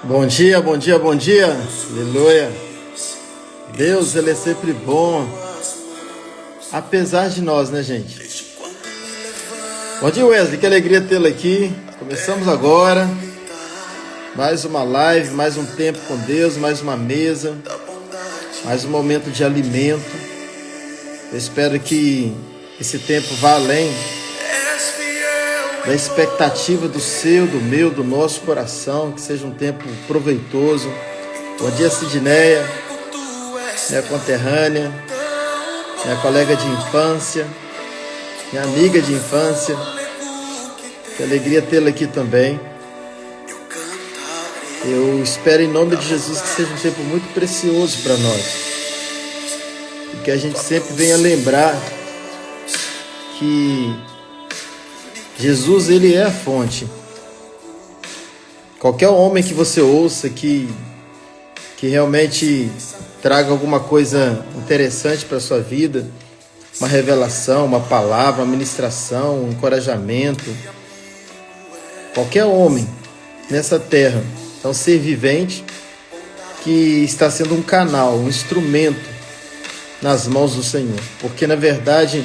Bom dia, bom dia, bom dia. Aleluia. Deus, Ele é sempre bom. Apesar de nós, né, gente? Bom dia, Wesley. Que alegria tê-lo aqui. Começamos agora. Mais uma live, mais um tempo com Deus, mais uma mesa, mais um momento de alimento. Eu espero que esse tempo vá além da expectativa do seu, do meu, do nosso coração, que seja um tempo proveitoso. Bom dia, Sidneia, minha conterrânea, minha colega de infância, minha amiga de infância. Que alegria tê-la aqui também. Eu espero em nome de Jesus que seja um tempo muito precioso para nós. E que a gente sempre venha lembrar que Jesus, Ele é a fonte. Qualquer homem que você ouça que realmente traga alguma coisa interessante para a sua vida, uma revelação, uma palavra, uma ministração, um encorajamento, qualquer homem nessa terra é um ser vivente que está sendo um canal, um instrumento nas mãos do Senhor. Porque, na verdade,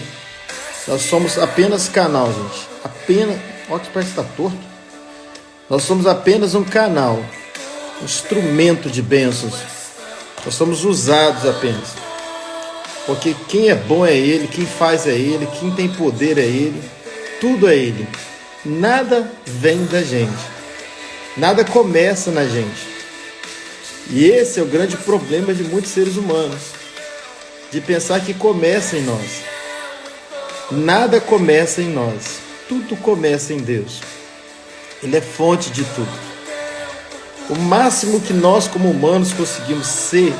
nós somos apenas canal, gente. Apenas... Olha que parece que está torto. Nós somos apenas um canal, um instrumento de bênçãos. Nós somos usados apenas. Porque quem é bom é Ele, quem faz é Ele, quem tem poder é Ele. Tudo é Ele. Nada vem da gente. Nada começa na gente. E esse é o grande problema de muitos seres humanos. De pensar que começa em nós. Nada começa em nós. Tudo começa em Deus. Ele é fonte de tudo. O máximo que nós como humanos conseguimos ser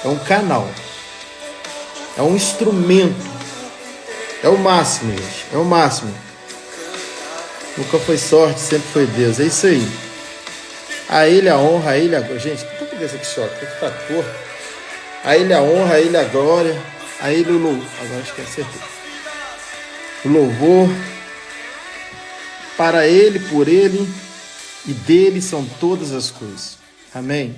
é um canal. É um instrumento. É o máximo, gente. É o máximo. Nunca foi sorte, sempre foi Deus. É isso aí. A Ele a honra, a Ele a glória. Gente, por que desse aqui choque? Porque está torto. A Ele a honra, a Ele a glória. A Ele o louvor. Agora acho que acertei. O louvor. Para Ele, por Ele e dele são todas as coisas. Amém?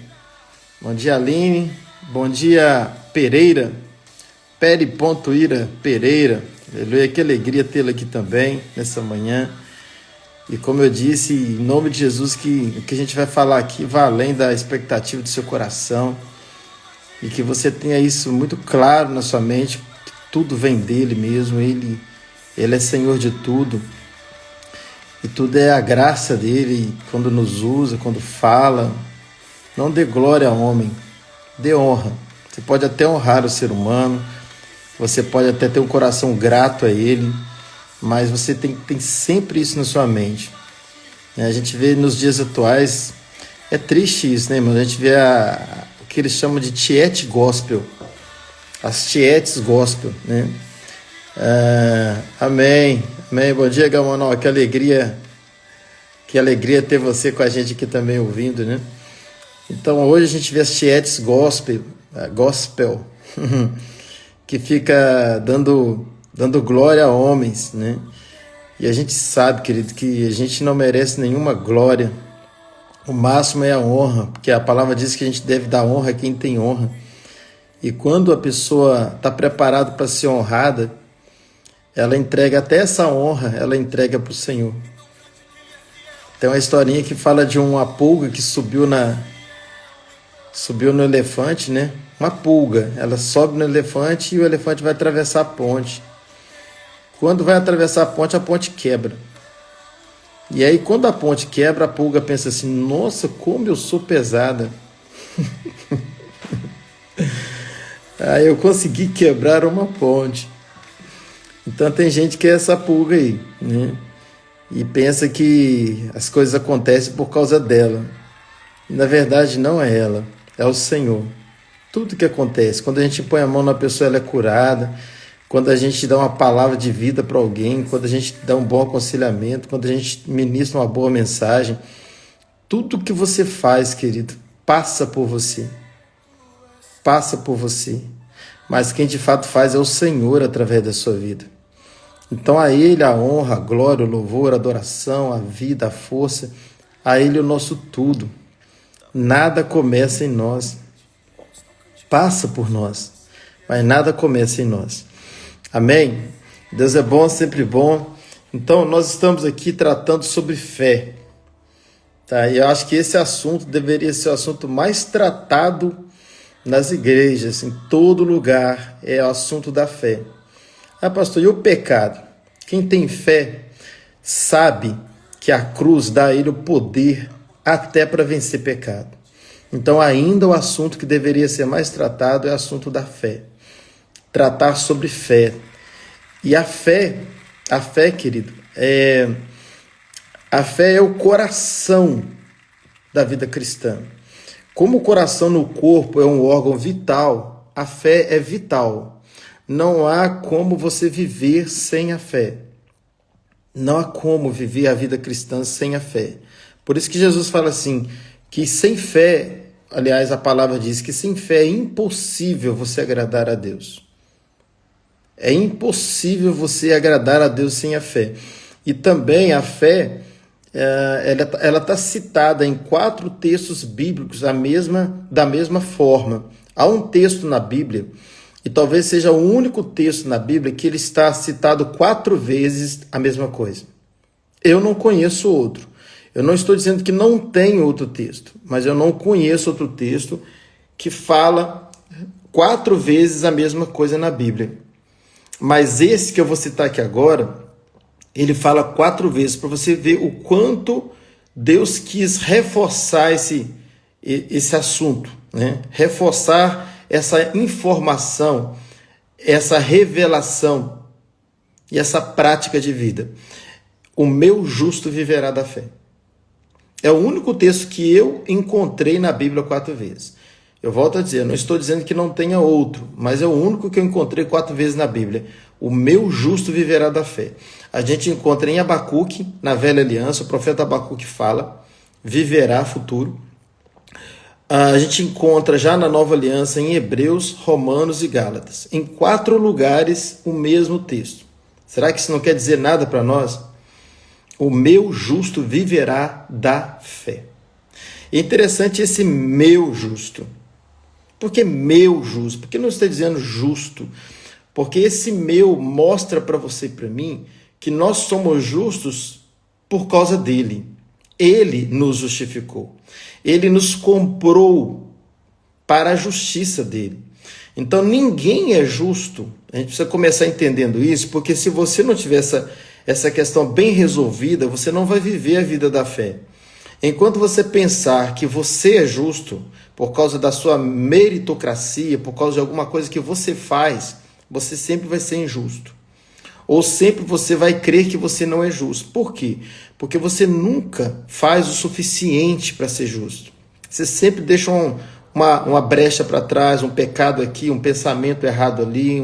Bom dia, Aline. Bom dia, Pereira. Peri.ira Pereira. Aleluia, que alegria tê-la aqui também, nessa manhã. E como eu disse, em nome de Jesus, que o que a gente vai falar aqui vá além da expectativa do seu coração. E que você tenha isso muito claro na sua mente, que tudo vem dele mesmo. Ele é Senhor de tudo. E tudo é a graça dele, quando nos usa, quando fala. Não dê glória ao homem, dê honra. Você pode até honrar o ser humano, você pode até ter um coração grato a ele, mas você tem sempre isso na sua mente. A gente vê nos dias atuais, é triste isso, né, irmão? A gente vê o que eles chamam de tiete gospel, as tietes gospel, né? Amém. Amém. Bom dia, Gamonó. Que alegria ter você com a gente aqui também ouvindo, né? Então, hoje a gente vê as tietes gospel, que fica dando glória a homens, né? E a gente sabe, querido, que a gente não merece nenhuma glória. O máximo é a honra, porque a palavra diz que a gente deve dar honra a quem tem honra. E quando a pessoa está preparada para ser honrada, ela entrega até essa honra, ela entrega para o Senhor. Tem uma historinha que fala de uma pulga que subiu no elefante, né? Uma pulga, ela sobe no elefante e o elefante vai atravessar a ponte. Quando vai atravessar a ponte quebra. E aí quando a ponte quebra, a pulga pensa assim, nossa, como eu sou pesada. Aí eu consegui quebrar uma ponte. Então tem gente que é essa pulga aí, né? E pensa que as coisas acontecem por causa dela. E na verdade não é ela, é o Senhor. Tudo que acontece, quando a gente põe a mão na pessoa, ela é curada. Quando a gente dá uma palavra de vida para alguém, quando a gente dá um bom aconselhamento, quando a gente ministra uma boa mensagem, tudo que você faz, querido, passa por você. Passa por você. Mas quem de fato faz é o Senhor através da sua vida. Então a Ele a honra, a glória, o louvor, a adoração, a vida, a força, a Ele o nosso tudo. Nada começa em nós. Passa por nós, mas nada começa em nós. Amém? Deus é bom, sempre bom. Então, nós estamos aqui tratando sobre fé. Tá? E eu acho que esse assunto deveria ser o assunto mais tratado nas igrejas, em todo lugar, é o assunto da fé. Ah, pastor, e o pecado? Quem tem fé sabe que a cruz dá a ele o poder até para vencer pecado. Então, ainda o assunto que deveria ser mais tratado é o assunto da fé. Tratar sobre fé. E a fé, querido, a fé é o coração da vida cristã. Como o coração no corpo é um órgão vital, a fé é vital. Não há como você viver sem a fé. Não há como viver a vida cristã sem a fé. Por isso que Jesus fala assim, que sem fé, aliás, a palavra diz que sem fé é impossível você agradar a Deus. É impossível você agradar a Deus sem a fé. E também a fé, ela está citada em 4 textos bíblicos da mesma forma. Há um texto na Bíblia, e talvez seja o único texto na Bíblia que ele está citado 4 vezes a mesma coisa. Eu não conheço outro. Eu não estou dizendo que não tem outro texto, mas eu não conheço outro texto que fala 4 vezes a mesma coisa na Bíblia. Mas esse que eu vou citar aqui agora, ele fala 4 vezes, para você ver o quanto Deus quis reforçar esse assunto, né? Reforçar essa informação, essa revelação e essa prática de vida. O meu justo viverá da fé. É o único texto que eu encontrei na Bíblia 4 vezes. Eu volto a dizer, não estou dizendo que não tenha outro, mas é o único que eu encontrei 4 vezes na Bíblia. O meu justo viverá da fé. A gente encontra em Abacuque, na Velha Aliança, o profeta Abacuque fala, viverá futuro. A gente encontra já na Nova Aliança em Hebreus, Romanos e Gálatas. Em 4 lugares o mesmo texto. Será que isso não quer dizer nada para nós? O meu justo viverá da fé. É interessante esse meu justo. Por que meu justo? Por que não está dizendo justo? Porque esse meu mostra para você e para mim que nós somos justos por causa dele. Ele nos justificou. Ele nos comprou para a justiça dele. Então ninguém é justo. A gente precisa começar entendendo isso, porque se você não tiver essa questão bem resolvida, você não vai viver a vida da fé. Enquanto você pensar que você é justo por causa da sua meritocracia, por causa de alguma coisa que você faz, você sempre vai ser injusto. Ou sempre você vai crer que você não é justo. Por quê? Porque você nunca faz o suficiente para ser justo. Você sempre deixa uma brecha para trás, um pecado aqui, um pensamento errado ali,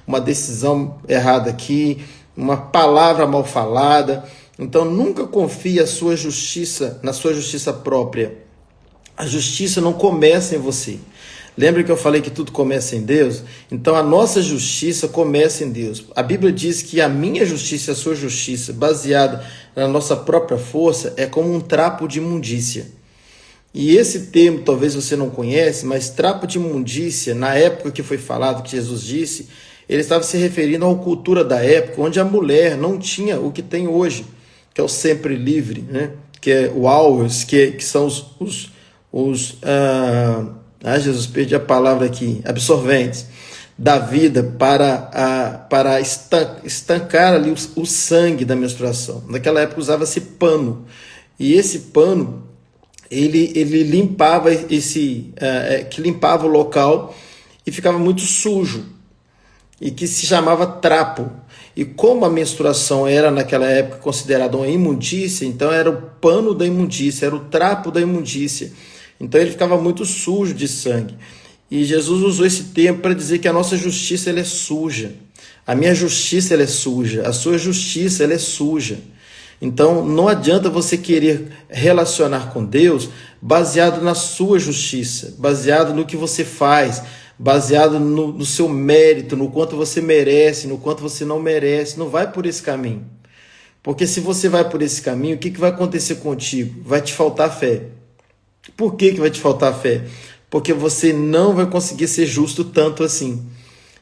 uma decisão errada aqui, uma palavra mal falada. Então nunca confie na sua justiça própria. A justiça não começa em você. Lembra que eu falei que tudo começa em Deus? Então a nossa justiça começa em Deus. A Bíblia diz que a minha justiça e a sua justiça, baseada na nossa própria força, é como um trapo de imundícia. E esse termo talvez você não conhece, mas trapo de imundícia, na época que foi falado, que Jesus disse, ele estava se referindo a uma cultura da época onde a mulher não tinha o que tem hoje, que é o sempre livre, né? Que é o always, que são Jesus, perdi a palavra aqui, absorventes da vida para estancar ali o sangue da menstruação. Naquela época usava-se pano, e esse pano ele limpava que limpava o local e ficava muito sujo, e que se chamava trapo. E como a menstruação era naquela época considerada uma imundícia, então era o pano da imundícia, era o trapo da imundícia. Então ele ficava muito sujo de sangue. E Jesus usou esse termo para dizer que a nossa justiça ela é suja. A minha justiça ela é suja, a sua justiça ela é suja. Então não adianta você querer relacionar com Deus baseado na sua justiça, baseado no que você faz, baseado no seu mérito, no quanto você merece, no quanto você não merece. Não vai por esse caminho. Porque se você vai por esse caminho, o que vai acontecer contigo? Vai te faltar fé. Por que vai te faltar fé? Porque você não vai conseguir ser justo tanto assim.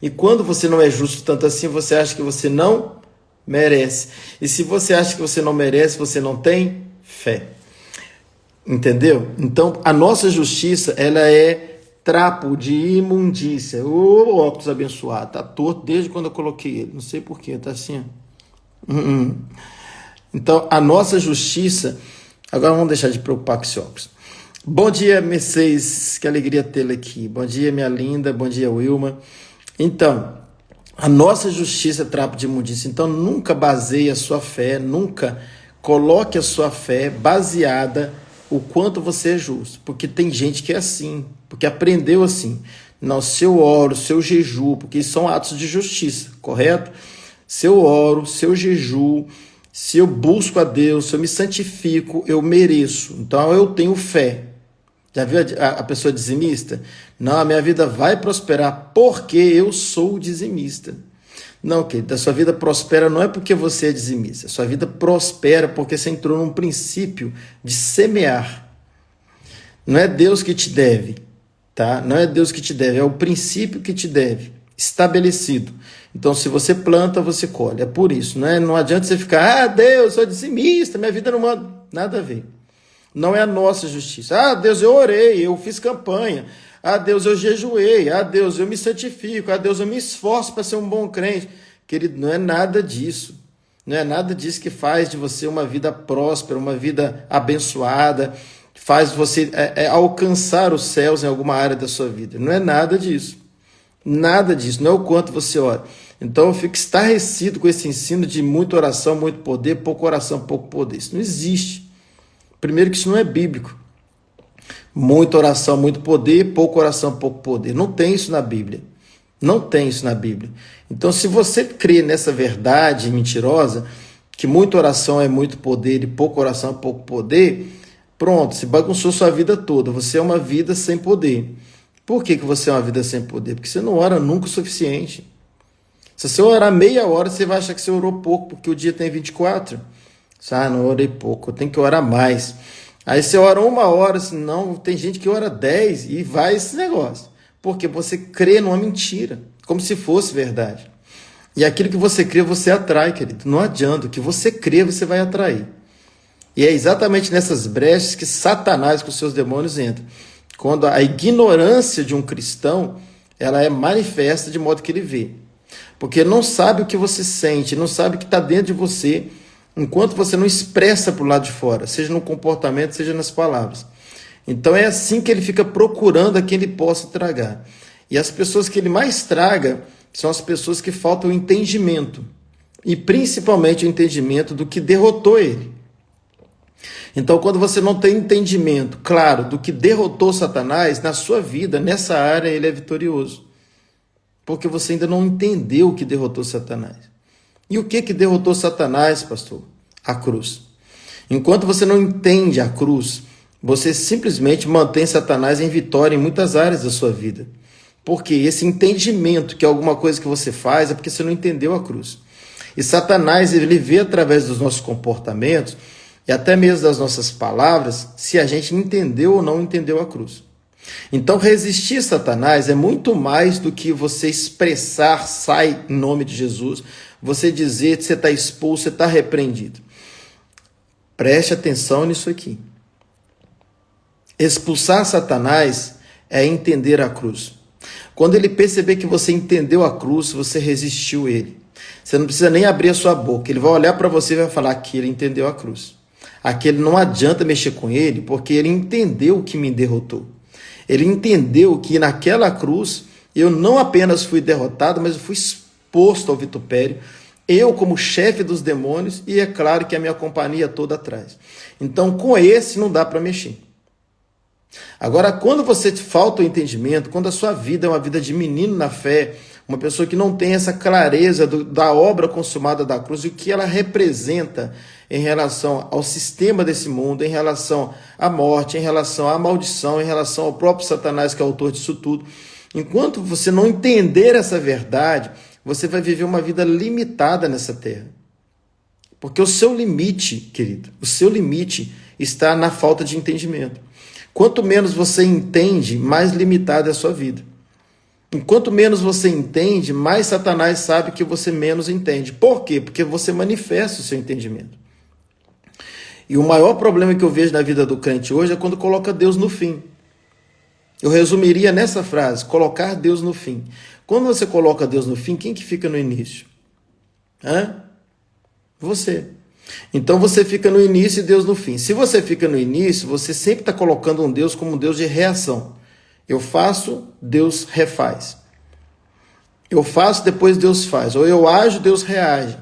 E quando você não é justo tanto assim, você acha que você não merece. E se você acha que você não merece, você não tem fé. Entendeu? Então, a nossa justiça, ela é trapo de imundícia. Ô, óculos abençoado, tá torto desde quando eu coloquei ele. Não sei porquê, tá assim. Então, a nossa justiça... Agora vamos deixar de preocupar com esse óculos. Bom dia, Mercedes, que alegria tê-la aqui. Bom dia, minha linda, bom dia, Wilma. Então, a nossa justiça é trapo de imundícia. Então, nunca baseie a sua fé, nunca coloque a sua fé baseada o quanto você é justo. Porque tem gente que é assim, porque aprendeu assim. Não, se eu oro, se eu jejuo, porque isso são atos de justiça, correto? Se eu oro, se eu jejuo, se eu busco a Deus, se eu me santifico, eu mereço. Então, eu tenho fé. Já viu a pessoa dizimista? Não, a minha vida vai prosperar porque eu sou dizimista. Não, querido, a sua vida prospera não é porque você é dizimista. A sua vida prospera porque você entrou num princípio de semear. Não é Deus que te deve, tá? Não é Deus que te deve, é o princípio que te deve, estabelecido. Então, se você planta, você colhe. É por isso, não adianta você ficar, Deus, eu sou dizimista, minha vida não manda. Nada a ver. Não é a nossa justiça. Deus, eu orei, eu fiz campanha. Deus, eu jejuei. Deus, eu me santifico. Deus, eu me esforço para ser um bom crente. Querido, não é nada disso. Não é nada disso que faz de você uma vida próspera, uma vida abençoada, faz você alcançar os céus em alguma área da sua vida. Não é nada disso. Nada disso. Não é o quanto você ora. Então, eu fico estarrecido com esse ensino de muita oração, muito poder, pouca oração, pouco poder. Isso não existe. Primeiro que isso não é bíblico. Muita oração, muito poder, pouca oração, pouco poder. Não tem isso na Bíblia. Não tem isso na Bíblia. Então, se você crê nessa verdade mentirosa, que muita oração é muito poder e pouca oração é pouco poder, pronto, se bagunçou sua vida toda. Você é uma vida sem poder. Por que você é uma vida sem poder? Porque você não ora nunca o suficiente. Se você orar meia hora, você vai achar que você orou pouco, porque o dia tem 24. Não orei pouco, eu tenho que orar mais. Aí você ora 1 hora, não, tem gente que ora 10 e vai esse negócio. Porque você crê numa mentira, como se fosse verdade. E aquilo que você crê, você atrai, querido. Não adianta, o que você crê, você vai atrair. E é exatamente nessas brechas que Satanás com seus demônios entra. Quando a ignorância de um cristão, ela é manifesta de modo que ele vê. Porque ele não sabe o que você sente, não sabe o que está dentro de você, enquanto você não expressa para o lado de fora, seja no comportamento, seja nas palavras. Então é assim que ele fica procurando a quem ele possa tragar. E as pessoas que ele mais traga são as pessoas que faltam o entendimento. E principalmente o entendimento do que derrotou ele. Então, quando você não tem entendimento claro do que derrotou Satanás, na sua vida, nessa área, ele é vitorioso. Porque você ainda não entendeu o que derrotou Satanás. E o que derrotou Satanás, pastor? A cruz. Enquanto você não entende a cruz, você simplesmente mantém Satanás em vitória em muitas áreas da sua vida. Porque esse entendimento que é alguma coisa que você faz é porque você não entendeu a cruz. E Satanás, ele vê através dos nossos comportamentos e até mesmo das nossas palavras se a gente entendeu ou não entendeu a cruz. Então, resistir a Satanás é muito mais do que você expressar, sai em nome de Jesus, você dizer que você está expulso, você está repreendido. Preste atenção nisso aqui. Expulsar Satanás é entender a cruz. Quando ele perceber que você entendeu a cruz, você resistiu a ele. Você não precisa nem abrir a sua boca. Ele vai olhar para você e vai falar que ele entendeu a cruz. Aquele não adianta mexer com ele, porque ele entendeu o que me derrotou. Ele entendeu que naquela cruz eu não apenas fui derrotado, mas eu fui exposto ao vitupério. Eu como chefe dos demônios e é claro que a minha companhia toda atrás. Então com esse não dá para mexer. Agora, quando você falta o entendimento, quando a sua vida é uma vida de menino na fé, uma pessoa que não tem essa clareza da obra consumada da cruz e o que ela representa em relação ao sistema desse mundo, em relação à morte, em relação à maldição, em relação ao próprio Satanás, que é o autor disso tudo. Enquanto você não entender essa verdade, você vai viver uma vida limitada nessa terra. Porque o seu limite, querido, o seu limite está na falta de entendimento. Quanto menos você entende, mais limitada é a sua vida. Enquanto menos você entende, mais Satanás sabe que você menos entende. Por quê? Porque você manifesta o seu entendimento. E o maior problema que eu vejo na vida do crente hoje é quando coloca Deus no fim. Eu resumiria nessa frase, colocar Deus no fim. Quando você coloca Deus no fim, quem que fica no início? Você. Então você fica no início e Deus no fim. Se você fica no início, você sempre está colocando um Deus como um Deus de reação. Eu faço, Deus refaz. Eu faço, depois Deus faz. Ou eu ajo, Deus reage.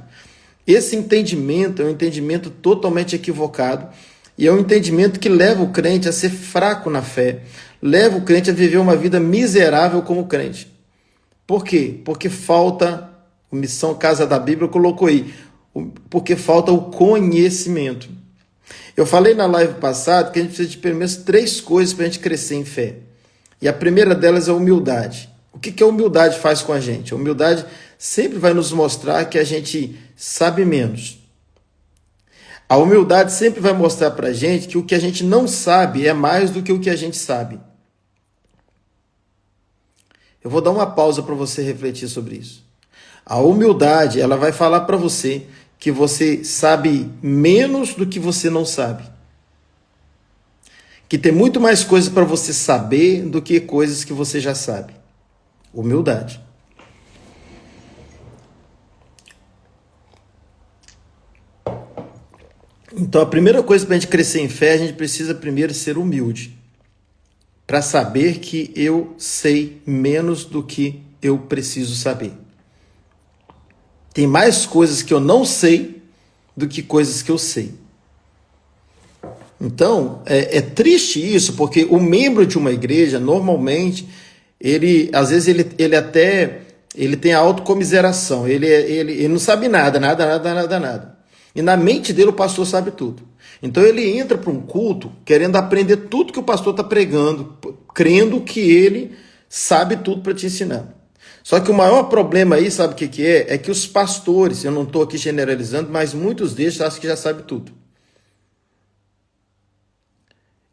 Esse entendimento é um entendimento totalmente equivocado e é um entendimento que leva o crente a ser fraco na fé, leva o crente a viver uma vida miserável como crente. Por quê? Porque falta, a Missão Casa da Bíblia colocou aí, porque falta o conhecimento. Eu falei na live passada que a gente precisa de pelo menos 3 coisas para a gente crescer em fé. E a primeira delas é a humildade. O que a humildade faz com a gente? A humildade sempre vai nos mostrar que a gente sabe menos. A humildade sempre vai mostrar para a gente que o que a gente não sabe é mais do que o que a gente sabe. Eu vou dar uma pausa para você refletir sobre isso. A humildade, ela vai falar para você que você sabe menos do que você não sabe. Que tem muito mais coisas para você saber do que coisas que você já sabe. Humildade. Então, a primeira coisa para a gente crescer em fé, a gente precisa primeiro ser humilde. Para saber que eu sei menos do que eu preciso saber. Tem mais coisas que eu não sei do que coisas que eu sei. Então, é triste isso, porque o membro de uma igreja, normalmente, às vezes ele tem a autocomiseração, ele não sabe nada. E na mente dele o pastor sabe tudo. Então ele entra para um culto querendo aprender tudo que o pastor está pregando, crendo que ele sabe tudo para te ensinar. Só que o maior problema aí, sabe o que é? É que os pastores, eu não estou aqui generalizando, mas muitos deles acham que já sabem tudo.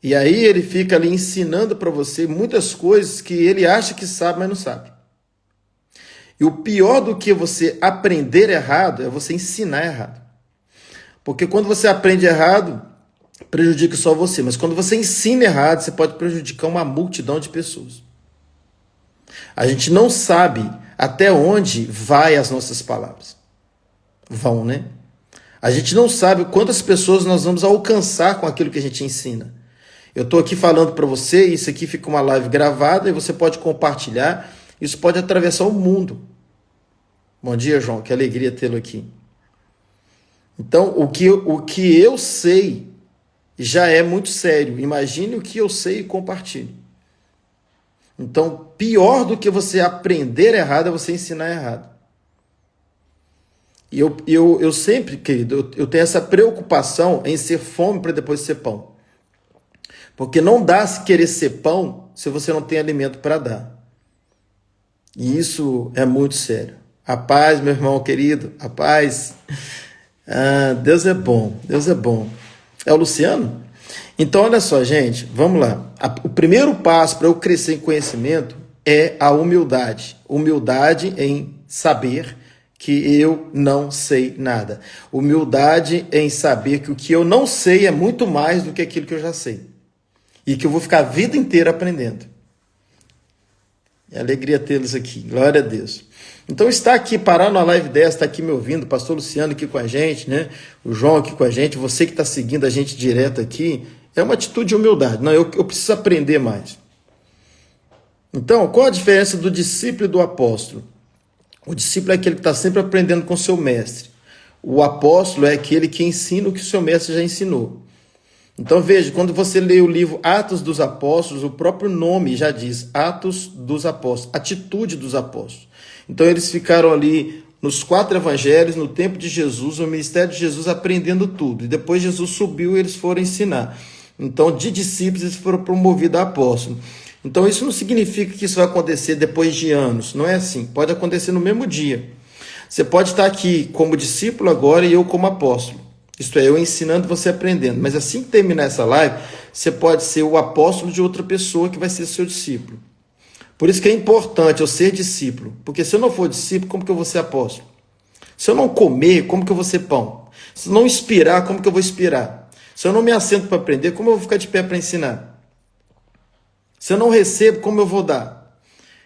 E aí ele fica ali ensinando para você muitas coisas que ele acha que sabe, mas não sabe. E o pior do que você aprender errado é você ensinar errado. Porque quando você aprende errado, prejudica só você. Mas quando você ensina errado, você pode prejudicar uma multidão de pessoas. A gente não sabe até onde vai as nossas palavras. Vão, né? A gente não sabe quantas pessoas nós vamos alcançar com aquilo que a gente ensina. Eu estou aqui falando para você, isso aqui fica uma live gravada e você pode compartilhar. Isso pode atravessar o mundo. Bom dia, João. Que alegria tê-lo aqui. Então, o que eu sei já é muito sério. Imagine o que eu sei e compartilhe. Então, pior do que você aprender errado é você ensinar errado. E eu sempre, querido, eu tenho essa preocupação em ser fome para depois ser pão. Porque não dá se querer ser pão se você não tem alimento para dar. E isso é muito sério. A paz, meu irmão querido, a paz. Deus é bom, Deus é bom. É o Luciano? Então, olha só, gente, vamos lá. O primeiro passo para eu crescer em conhecimento é a humildade. Humildade em saber que eu não sei nada. Humildade em saber que o que eu não sei é muito mais do que aquilo que eu já sei. E que eu vou ficar a vida inteira aprendendo. É alegria tê-los aqui. Glória a Deus. Então, está aqui, parar numa live dessa, está aqui me ouvindo, o pastor Luciano aqui com a gente, né? O João aqui com a gente, você que está seguindo a gente direto aqui, é uma atitude de humildade. Não, eu preciso aprender mais. Então, qual a diferença do discípulo e do apóstolo? O discípulo é aquele que está sempre aprendendo com o seu mestre. O apóstolo é aquele que ensina o que o seu mestre já ensinou. Então veja, quando você lê o livro Atos dos Apóstolos, o próprio nome já diz Atos dos Apóstolos, atitude dos apóstolos. Então eles ficaram ali nos 4 evangelhos, no tempo de Jesus, no ministério de Jesus, aprendendo tudo. E depois Jesus subiu e eles foram ensinar. Então de discípulos eles foram promovidos a apóstolos. Então isso não significa que isso vai acontecer depois de anos, não é assim. Pode acontecer no mesmo dia. Você pode estar aqui como discípulo agora e eu como apóstolo. Isto é, eu ensinando, você aprendendo. Mas assim que terminar essa live, você pode ser o apóstolo de outra pessoa que vai ser seu discípulo. Por isso que é importante eu ser discípulo, porque se eu não for discípulo, como que eu vou ser apóstolo? Se eu não comer, como que eu vou ser pão? Se eu não inspirar, como que eu vou inspirar? Se eu não me assento para aprender, como eu vou ficar de pé para ensinar? Se eu não recebo, como eu vou dar?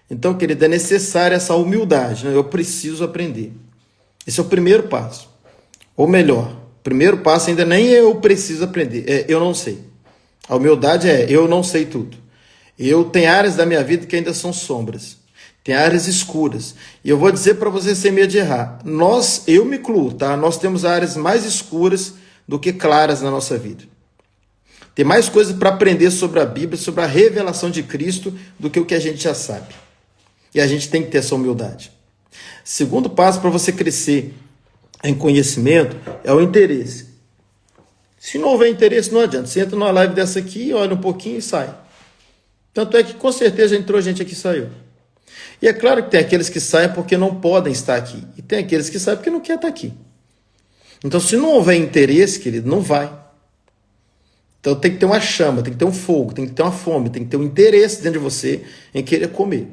Então, querido, é necessária essa humildade, né? Eu preciso aprender. Esse é o primeiro passo. Ou melhor, o primeiro passo ainda nem é eu preciso aprender, é eu não sei. A humildade é eu não sei tudo. Eu tenho áreas da minha vida que ainda são sombras. Tem áreas escuras. E eu vou dizer para você sem medo de errar. Eu me incluo, tá? Nós temos áreas mais escuras do que claras na nossa vida. Tem mais coisas para aprender sobre a Bíblia, sobre a revelação de Cristo, do que o que a gente já sabe. E a gente tem que ter essa humildade. Segundo passo para você crescer em conhecimento é o interesse. Se não houver interesse, não adianta. Você entra numa live dessa aqui, olha um pouquinho e sai. Tanto é que com certeza entrou gente aqui e saiu. E é claro que tem aqueles que saem porque não podem estar aqui. E tem aqueles que saem porque não querem estar aqui. Então, se não houver interesse, querido, não vai. Então tem que ter uma chama, tem que ter um fogo, tem que ter uma fome, tem que ter um interesse dentro de você em querer comer.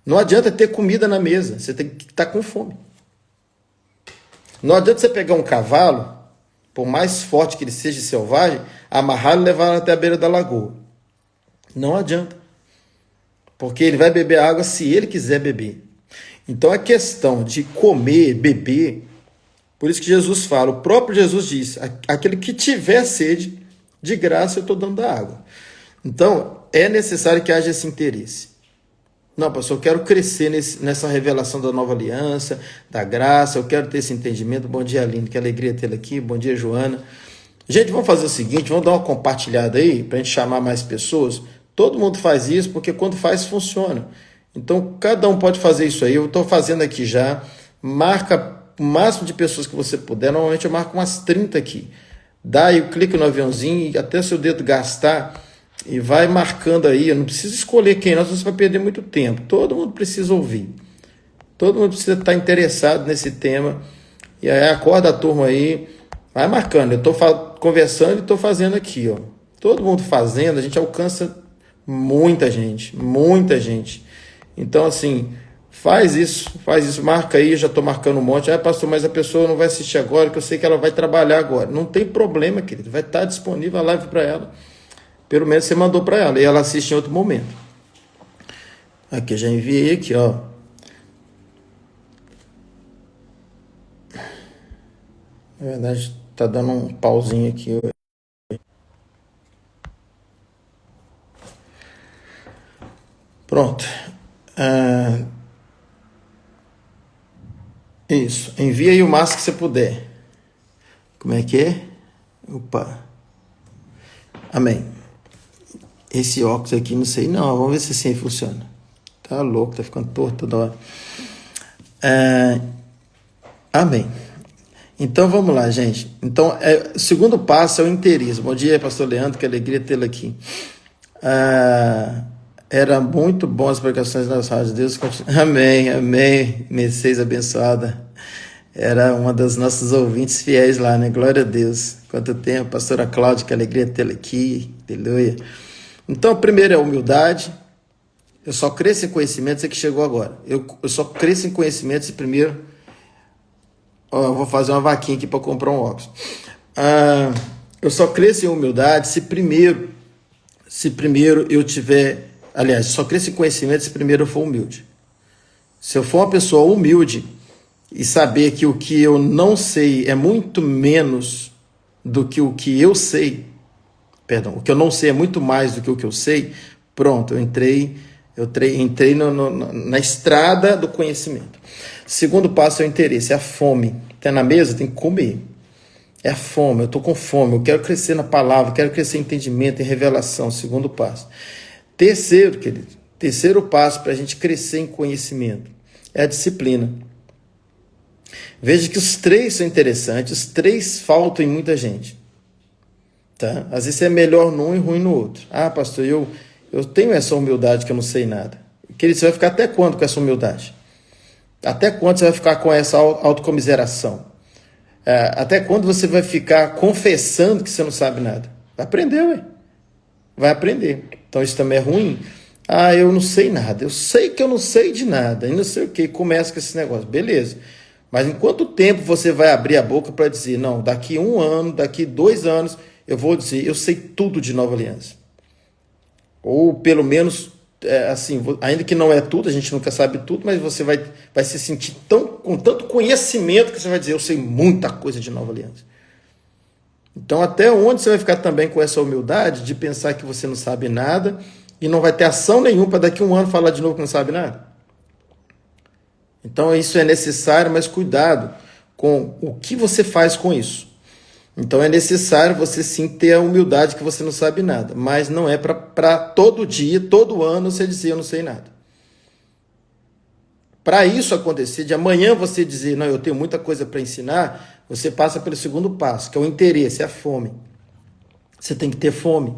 Não adianta ter comida na mesa, você tem que estar com fome. Não adianta você pegar um cavalo, por mais forte que ele seja selvagem, amarrá-lo e levá-lo até a beira da lagoa. Não adianta. Porque ele vai beber água se ele quiser beber. Então a questão de comer, beber, por isso que Jesus fala, o próprio Jesus disse, aquele que tiver sede, de graça eu estou dando da água. Então é necessário que haja esse interesse. Não, pastor, eu quero crescer nessa revelação da nova aliança, da graça, eu quero ter esse entendimento. Bom dia, Aline, que alegria tê-la aqui. Bom dia, Joana. Gente, vamos fazer o seguinte, vamos dar uma compartilhada aí, para a gente chamar mais pessoas. Todo mundo faz isso, porque quando faz, funciona. Então, cada um pode fazer isso aí. Eu estou fazendo aqui já. Marca o máximo de pessoas que você puder. Normalmente eu marco umas 30 aqui. Dá aí, clica no aviãozinho e até seu dedo gastar e vai marcando aí. Eu não preciso escolher quem, nós você vai perder muito tempo. Todo mundo precisa ouvir. Todo mundo precisa estar interessado nesse tema. E aí acorda a turma aí, vai marcando. Eu estou conversando e estou fazendo aqui, ó. Todo mundo fazendo, a gente alcança muita gente, muita gente. Então, assim, faz isso, marca aí, já estou marcando um monte. Ah, pastor, mas a pessoa não vai assistir agora, que eu sei que ela vai trabalhar agora. Não tem problema, querido, vai estar disponível a live para ela. Pelo menos você mandou para ela e ela assiste em outro momento. Aqui, já enviei aqui, ó. Na verdade, tá dando um pauzinho aqui. Pronto. Isso. Envia aí o máximo que você puder. Como é que é? Opa. Amém. Esse óculos aqui, não sei não. Vamos ver se assim funciona. Tá louco, tá ficando torto toda hora. Amém. Então vamos lá, gente. Então, o segundo passo é o interesse. Bom dia, pastor Leandro, que alegria tê-lo aqui. Era muito bom as pregações das rádios. Deus continue. Amém, amém. Mercedes abençoada. Era uma das nossas ouvintes fiéis lá, né? Glória a Deus. Quanto tempo, pastora Cláudia, que alegria tê-la aqui. Aleluia. Então, a primeira é a humildade. Eu só cresço em conhecimento, você que chegou agora. Eu só cresço em conhecimento se primeiro... eu vou fazer uma vaquinha aqui para comprar um óculos. Eu só cresço em humildade se primeiro eu tiver... Aliás, só cresço em conhecimento se primeiro eu for humilde. Se eu for uma pessoa humilde e saber que o que eu não sei é muito menos do que o que eu sei, perdão, o que eu não sei é muito mais do que o que eu sei, pronto, eu entrei na estrada do conhecimento. Segundo passo é o interesse, é a fome. Tá na mesa, tem que comer. É a fome, eu estou com fome, eu quero crescer na palavra, quero crescer em entendimento, em revelação. Segundo passo. Terceiro passo para a gente crescer em conhecimento é a disciplina. Veja que os três são interessantes, os três faltam em muita gente. Tá? Às vezes é melhor num e ruim no outro. Ah, pastor, eu tenho essa humildade que eu não sei nada. Querido, você vai ficar até quando com essa humildade? Até quando você vai ficar com essa autocomiseração? Até quando você vai ficar confessando que você não sabe nada? Vai aprender, ué. Vai aprender. Então isso também é ruim. Eu não sei nada. Eu sei que eu não sei de nada. E não sei o que. Começa com esse negócio. Beleza. Mas em quanto tempo você vai abrir a boca para dizer, não, daqui 1 ano, daqui 2 anos, eu vou dizer, eu sei tudo de Nova Aliança. Ou pelo menos, assim, ainda que não é tudo, a gente nunca sabe tudo, mas você vai se sentir com tanto conhecimento que você vai dizer, eu sei muita coisa de Nova Aliança. Então, até onde você vai ficar também com essa humildade de pensar que você não sabe nada e não vai ter ação nenhuma para daqui 1 ano falar de novo que não sabe nada? Então, isso é necessário, mas cuidado com o que você faz com isso. Então, é necessário você sim ter a humildade que você não sabe nada, mas não é para todo dia, todo ano, você dizer eu não sei nada. Para isso acontecer, de amanhã você dizer, não, eu tenho muita coisa para ensinar, você passa pelo segundo passo, que é o interesse, é a fome. Você tem que ter fome.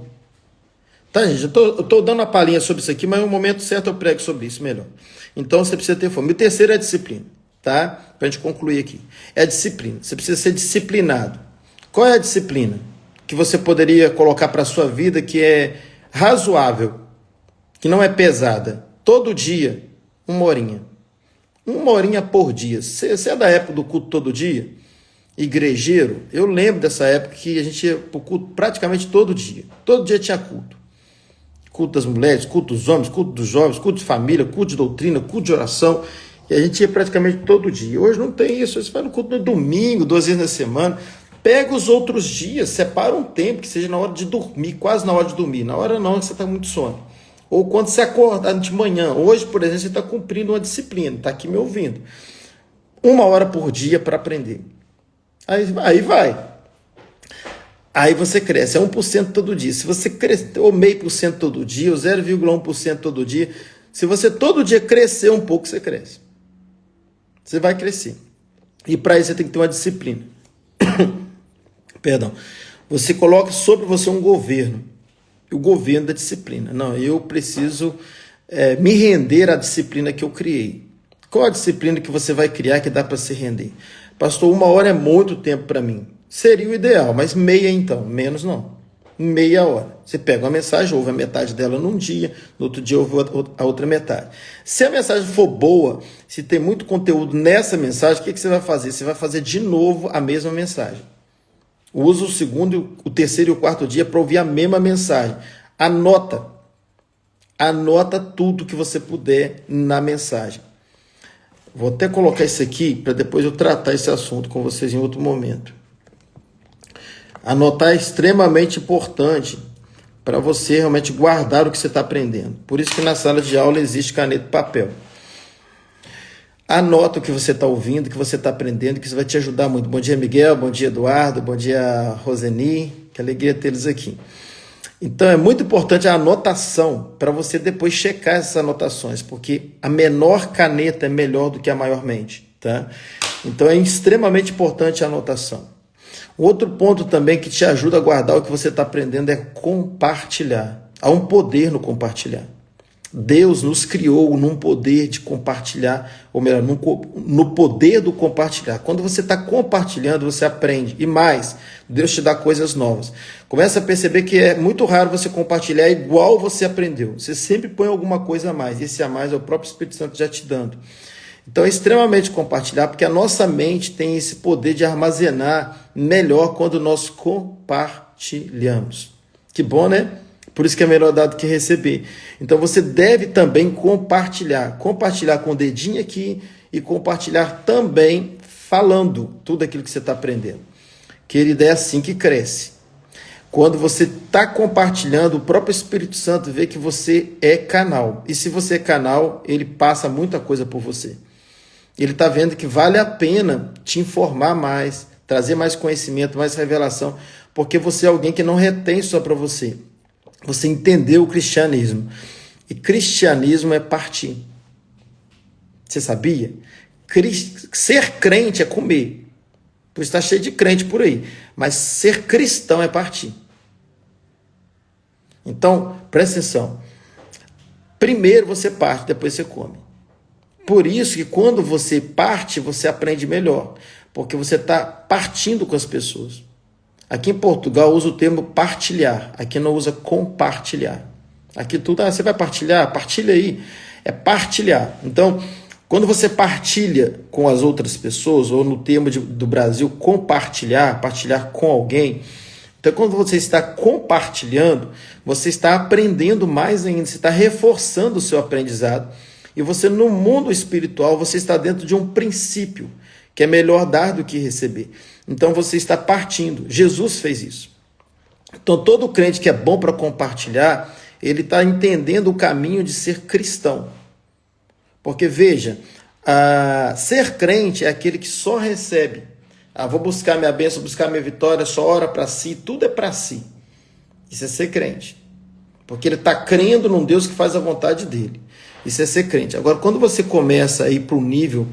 Tá, gente? Eu estou dando uma palhinha sobre isso aqui, mas no momento certo eu prego sobre isso melhor. Então você precisa ter fome. E o terceiro é a disciplina, tá? Para a gente concluir aqui. É a disciplina. Você precisa ser disciplinado. Qual é a disciplina que você poderia colocar para a sua vida que é razoável, que não é pesada? Todo dia, 1 horinha. 1 horinha por dia. Você é da época do culto todo dia? Igrejeiro? Eu lembro dessa época que a gente ia para o culto praticamente todo dia. Todo dia tinha culto. Culto das mulheres, culto dos homens, culto dos jovens, culto de família, culto de doutrina, culto de oração. E a gente ia praticamente todo dia. Hoje não tem isso. Você vai no culto no domingo, 2 vezes na semana. Pega os outros dias, separa um tempo que seja na hora de dormir, quase na hora de dormir. Na hora não, você está muito sono. Ou quando você acordar de manhã. Hoje, por exemplo, você está cumprindo uma disciplina, está aqui me ouvindo. 1 hora por dia para aprender. Aí vai. Aí você cresce, é 1% todo dia. Se você crescer, ou 0,5% todo dia, ou 0,1% todo dia, se você todo dia crescer um pouco, você cresce. Você vai crescer. E para isso você tem que ter uma disciplina. Perdão. Você coloca sobre você um governo. O governo da disciplina. Não, eu preciso me render à disciplina que eu criei. Qual a disciplina que você vai criar que dá para se render? Pastor, 1 hora é muito tempo para mim. Seria o ideal, mas meia então, menos não. Meia hora. Você pega uma mensagem, ouve a metade dela num dia, no outro dia ouve a outra metade. Se a mensagem for boa, se tem muito conteúdo nessa mensagem, o que você vai fazer? Você vai fazer de novo a mesma mensagem. Usa o segundo, o terceiro e o quarto dia para ouvir a mesma mensagem. Anota tudo que você puder na mensagem. Vou até colocar isso aqui para depois eu tratar esse assunto com vocês em outro momento. Anotar é extremamente importante para você realmente guardar o que você está aprendendo. Por isso que na sala de aula existe caneta e papel. Anota o que você está ouvindo, o que você está aprendendo, que isso vai te ajudar muito. Bom dia, Miguel. Bom dia, Eduardo. Bom dia, Roseni. Que alegria tê-los aqui. Então, é muito importante a anotação para você depois checar essas anotações, porque a menor caneta é melhor do que a maior mente, tá? Então, é extremamente importante a anotação. Outro ponto também que te ajuda a guardar o que você está aprendendo é compartilhar. Há um poder no compartilhar. Deus nos criou num poder de compartilhar, ou melhor, no poder do compartilhar. Quando você está compartilhando, você aprende. E mais, Deus te dá coisas novas. Começa a perceber que é muito raro você compartilhar igual você aprendeu. Você sempre põe alguma coisa a mais. E esse a mais é o próprio Espírito Santo já te dando. Então é extremamente compartilhar, porque a nossa mente tem esse poder de armazenar melhor quando nós compartilhamos. Que bom, né? Por isso que é melhor dar do que receber. Então você deve também compartilhar. Compartilhar com o dedinho aqui e compartilhar também falando tudo aquilo que você está aprendendo. Querida, é assim que cresce. Quando você está compartilhando, o próprio Espírito Santo vê que você é canal. E se você é canal, ele passa muita coisa por você. Ele está vendo que vale a pena te informar mais, trazer mais conhecimento, mais revelação, porque você é alguém que não retém só para você. Você entendeu o cristianismo. E cristianismo é partir. Você sabia? Ser crente é comer. Por isso está cheio de crente por aí. Mas ser cristão é partir. Então, presta atenção. Primeiro você parte, depois você come. Por isso que quando você parte, você aprende melhor. Porque você está partindo com as pessoas. Aqui em Portugal usa o termo partilhar, aqui não usa compartilhar. Aqui tudo, você vai partilhar? Partilha aí. É partilhar. Então, quando você partilha com as outras pessoas, ou no termo do Brasil, compartilhar, partilhar com alguém, então quando você está compartilhando, você está aprendendo mais ainda, você está reforçando o seu aprendizado, e você no mundo espiritual, você está dentro de um princípio, que é melhor dar do que receber. Então você está partindo. Jesus fez isso. Então todo crente que é bom para compartilhar, ele está entendendo o caminho de ser cristão. Porque veja, ser crente é aquele que só recebe. Vou buscar minha bênção, buscar minha vitória, só ora para si, tudo é para si. Isso é ser crente. Porque ele está crendo num Deus que faz a vontade dele. Isso é ser crente. Agora, quando você começa a ir para um nível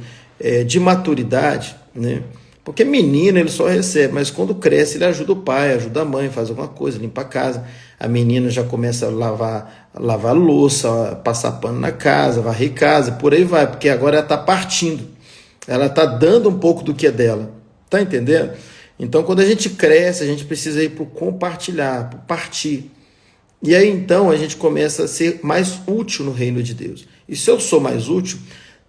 de maturidade, né? Porque menino ele só recebe, mas quando cresce ele ajuda o pai, ajuda a mãe, faz alguma coisa, limpa a casa. A menina já começa a lavar louça, passar pano na casa, varrer casa, por aí vai, porque agora ela está partindo. Ela está dando um pouco do que é dela. Está entendendo? Então, quando a gente cresce, a gente precisa ir para o compartilhar, para o partir. E aí, então, a gente começa a ser mais útil no reino de Deus. E se eu sou mais útil,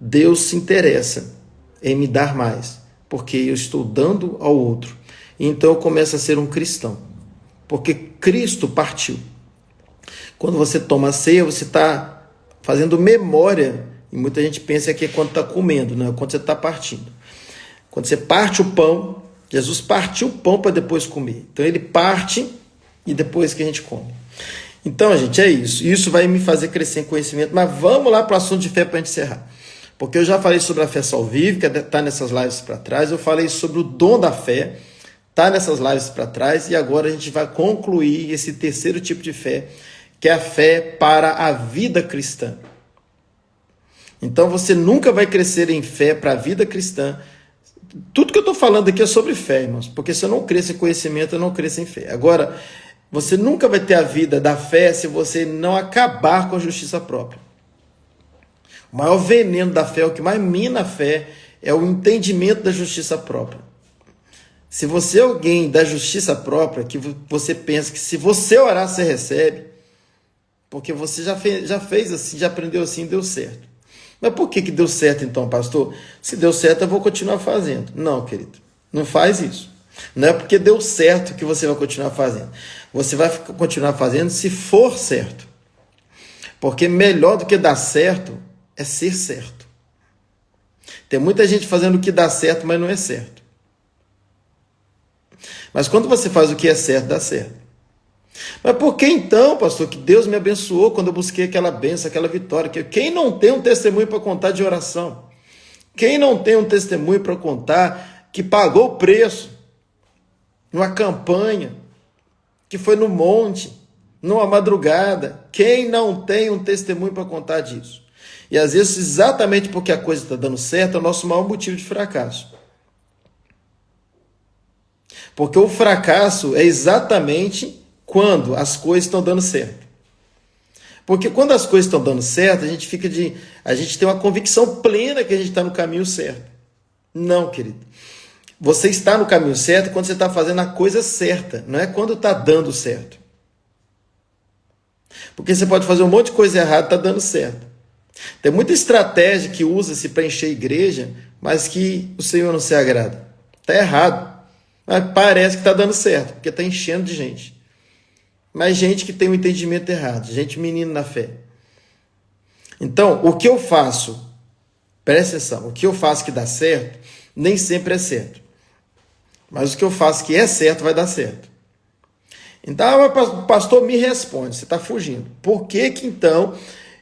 Deus se interessa em me dar mais, porque eu estou dando ao outro. Então, eu começo a ser um cristão, porque Cristo partiu. Quando você toma a ceia, você está fazendo memória, e muita gente pensa que é quando está comendo, não é quando você está partindo. Quando você parte o pão, Jesus partiu o pão para depois comer. Então ele parte e depois que a gente come. Então, gente, é isso. Isso vai me fazer crescer em conhecimento. Mas vamos lá para o assunto de fé para a gente encerrar. Porque eu já falei sobre a fé salvífica, está nessas lives para trás. Eu falei sobre o dom da fé, está nessas lives para trás. E agora a gente vai concluir esse terceiro tipo de fé, que é a fé para a vida cristã. Então você nunca vai crescer em fé para a vida cristã. Tudo que eu estou falando aqui é sobre fé, irmãos, porque se eu não cresço em conhecimento, eu não cresço em fé. Agora, você nunca vai ter a vida da fé se você não acabar com a justiça própria. O maior veneno da fé, o que mais mina a fé, é o entendimento da justiça própria. Se você é alguém da justiça própria, que você pensa que se você orar, você recebe, porque você já fez assim, já aprendeu assim, deu certo. Mas por que deu certo então, pastor? Se deu certo, eu vou continuar fazendo. Não, querido, não faz isso. Não é porque deu certo que você vai continuar fazendo. Você vai continuar fazendo se for certo. Porque melhor do que dar certo é ser certo. Tem muita gente fazendo o que dá certo, mas não é certo. Mas quando você faz o que é certo, dá certo. Mas por que então, pastor, que Deus me abençoou quando eu busquei aquela bênção, aquela vitória? Quem não tem um testemunho para contar de oração? Quem não tem um testemunho para contar que pagou o preço numa campanha, que foi no monte, numa madrugada? Quem não tem um testemunho para contar disso? E às vezes, exatamente porque a coisa está dando certo, é o nosso maior motivo de fracasso. Porque o fracasso é exatamente quando as coisas estão dando certo. Porque quando as coisas estão dando certo, a gente tem uma convicção plena que a gente está no caminho certo. Não, querido. Você está no caminho certo quando você está fazendo a coisa certa, não é quando está dando certo. Porque você pode fazer um monte de coisa errada e está dando certo. Tem muita estratégia que usa-se para encher a igreja, mas que o Senhor não se agrada. Está errado. Mas parece que está dando certo, porque está enchendo de gente. Mas gente que tem um entendimento errado, gente menino na fé. Então, o que eu faço, presta atenção, o que eu faço que dá certo, nem sempre é certo. Mas o que eu faço que é certo, vai dar certo. Então, o pastor me responde, você está fugindo. Por que então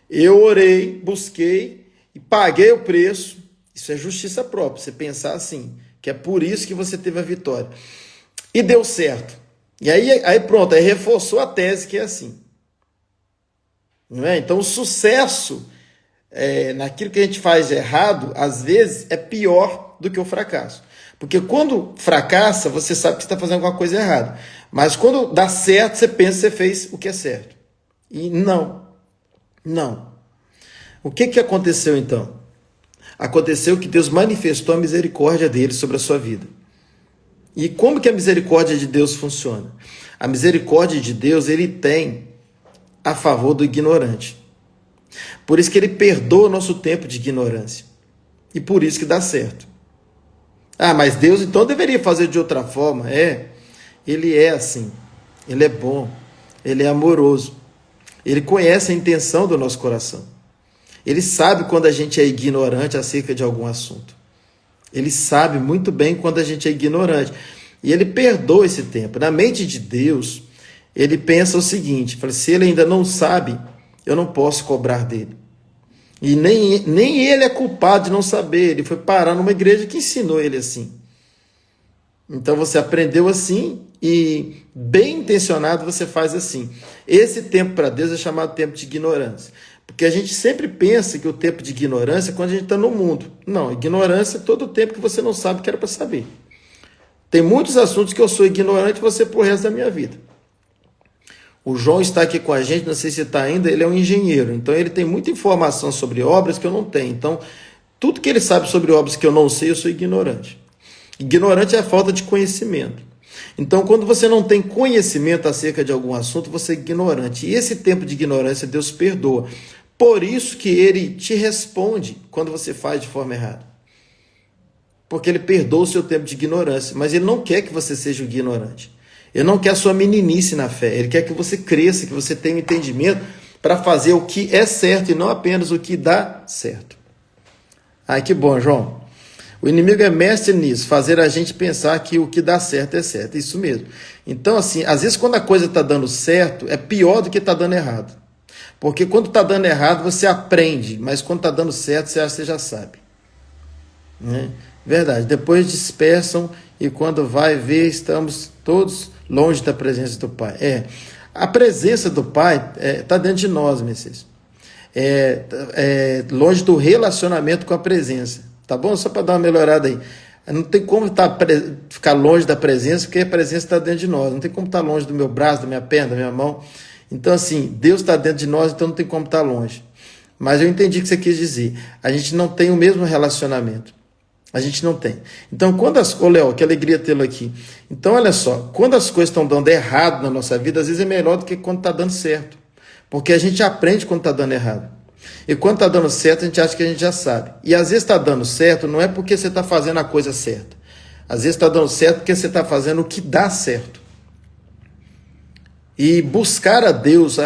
eu orei, busquei e paguei o preço? Isso é justiça própria, você pensar assim, que é por isso que você teve a vitória. E deu certo. E aí pronto, aí reforçou a tese que é assim. Não é? Então o sucesso naquilo que a gente faz de errado, às vezes é pior do que o fracasso. Porque quando fracassa, você sabe que você está fazendo alguma coisa errada. Mas quando dá certo, você pensa que você fez o que é certo. E não. O que aconteceu então? Aconteceu que Deus manifestou a misericórdia dele sobre a sua vida. E como que a misericórdia de Deus funciona? A misericórdia de Deus, ele tem a favor do ignorante. Por isso que ele perdoa o nosso tempo de ignorância. E por isso que dá certo. Ah, mas Deus então deveria fazer de outra forma. Ele é assim. Ele é bom. Ele é amoroso. Ele conhece a intenção do nosso coração. Ele sabe quando a gente é ignorante acerca de algum assunto. Ele sabe muito bem quando a gente é ignorante. E ele perdoa esse tempo. Na mente de Deus, ele pensa o seguinte, fala, se ele ainda não sabe, eu não posso cobrar dele. E nem ele é culpado de não saber. Ele foi parar numa igreja que ensinou ele assim. Então você aprendeu assim e bem intencionado você faz assim. Esse tempo para Deus é chamado tempo de ignorância. Porque a gente sempre pensa que o tempo de ignorância é quando a gente está no mundo. Não, ignorância é todo o tempo que você não sabe o que era para saber. Tem muitos assuntos que eu sou ignorante e você por resto da minha vida. O João está aqui com a gente, não sei se está ainda, ele é um engenheiro. Então ele tem muita informação sobre obras que eu não tenho. Então tudo que ele sabe sobre obras que eu não sei, eu sou ignorante. Ignorante é a falta de conhecimento. Então, quando você não tem conhecimento acerca de algum assunto, você é ignorante. E esse tempo de ignorância, Deus perdoa. Por isso que ele te responde quando você faz de forma errada. Porque ele perdoa o seu tempo de ignorância. Mas ele não quer que você seja um ignorante. Ele não quer a sua meninice na fé. Ele quer que você cresça, que você tenha um entendimento para fazer o que é certo e não apenas o que dá certo. Ai, que bom, João. O inimigo é mestre nisso, fazer a gente pensar que o que dá certo é certo. Isso mesmo. Então, assim, às vezes quando a coisa está dando certo, é pior do que está dando errado. Porque quando está dando errado, você aprende. Mas quando está dando certo, você acha que você já sabe. Né? Verdade. Depois dispersam e quando vai ver, estamos todos longe da presença do Pai. A presença do Pai está dentro de nós, Messias. Longe do relacionamento com a presença. Tá bom? Só para dar uma melhorada aí. Não tem como ficar longe da presença, porque a presença está dentro de nós. Não tem como estar longe do meu braço, da minha perna, da minha mão. Então, assim, Deus está dentro de nós, então não tem como estar longe. Mas eu entendi o que você quis dizer. A gente não tem o mesmo relacionamento. A gente não tem. Então, Ô, Léo, que alegria tê-lo aqui. Então, olha só. Quando as coisas estão dando errado na nossa vida, às vezes é melhor do que quando está dando certo. Porque a gente aprende quando está dando errado. E quando está dando certo, a gente acha que a gente já sabe. E às vezes está dando certo, não é porque você está fazendo a coisa certa. Às vezes está dando certo porque você está fazendo o que dá certo. E buscar a Deus,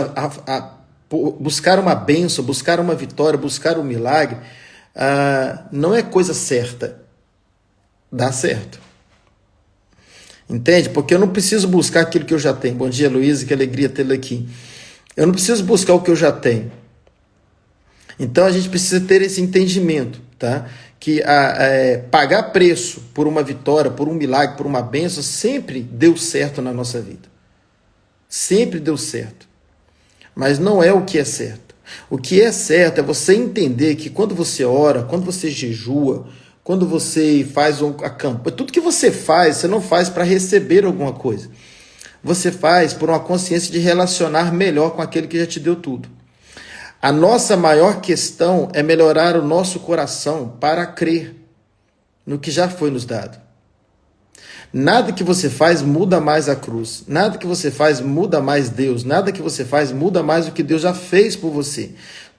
buscar uma bênção, buscar uma vitória, buscar um milagre, não é coisa certa. Dá certo. Entende? Porque eu não preciso buscar aquilo que eu já tenho. Bom dia, Luísa, que alegria tê-la aqui. Eu não preciso buscar o que eu já tenho. Então a gente precisa ter esse entendimento, tá? Que pagar preço por uma vitória, por um milagre, por uma bênção, sempre deu certo na nossa vida. Sempre deu certo. Mas não é o que é certo. O que é certo é você entender que quando você ora, quando você jejua, quando você faz a campanha, tudo que você não faz para receber alguma coisa. Você faz por uma consciência de relacionar melhor com aquele que já te deu tudo. A nossa maior questão é melhorar o nosso coração para crer no que já foi nos dado. Nada que você faz muda mais a cruz. Nada que você faz muda mais Deus. Nada que você faz muda mais o que Deus já fez por você.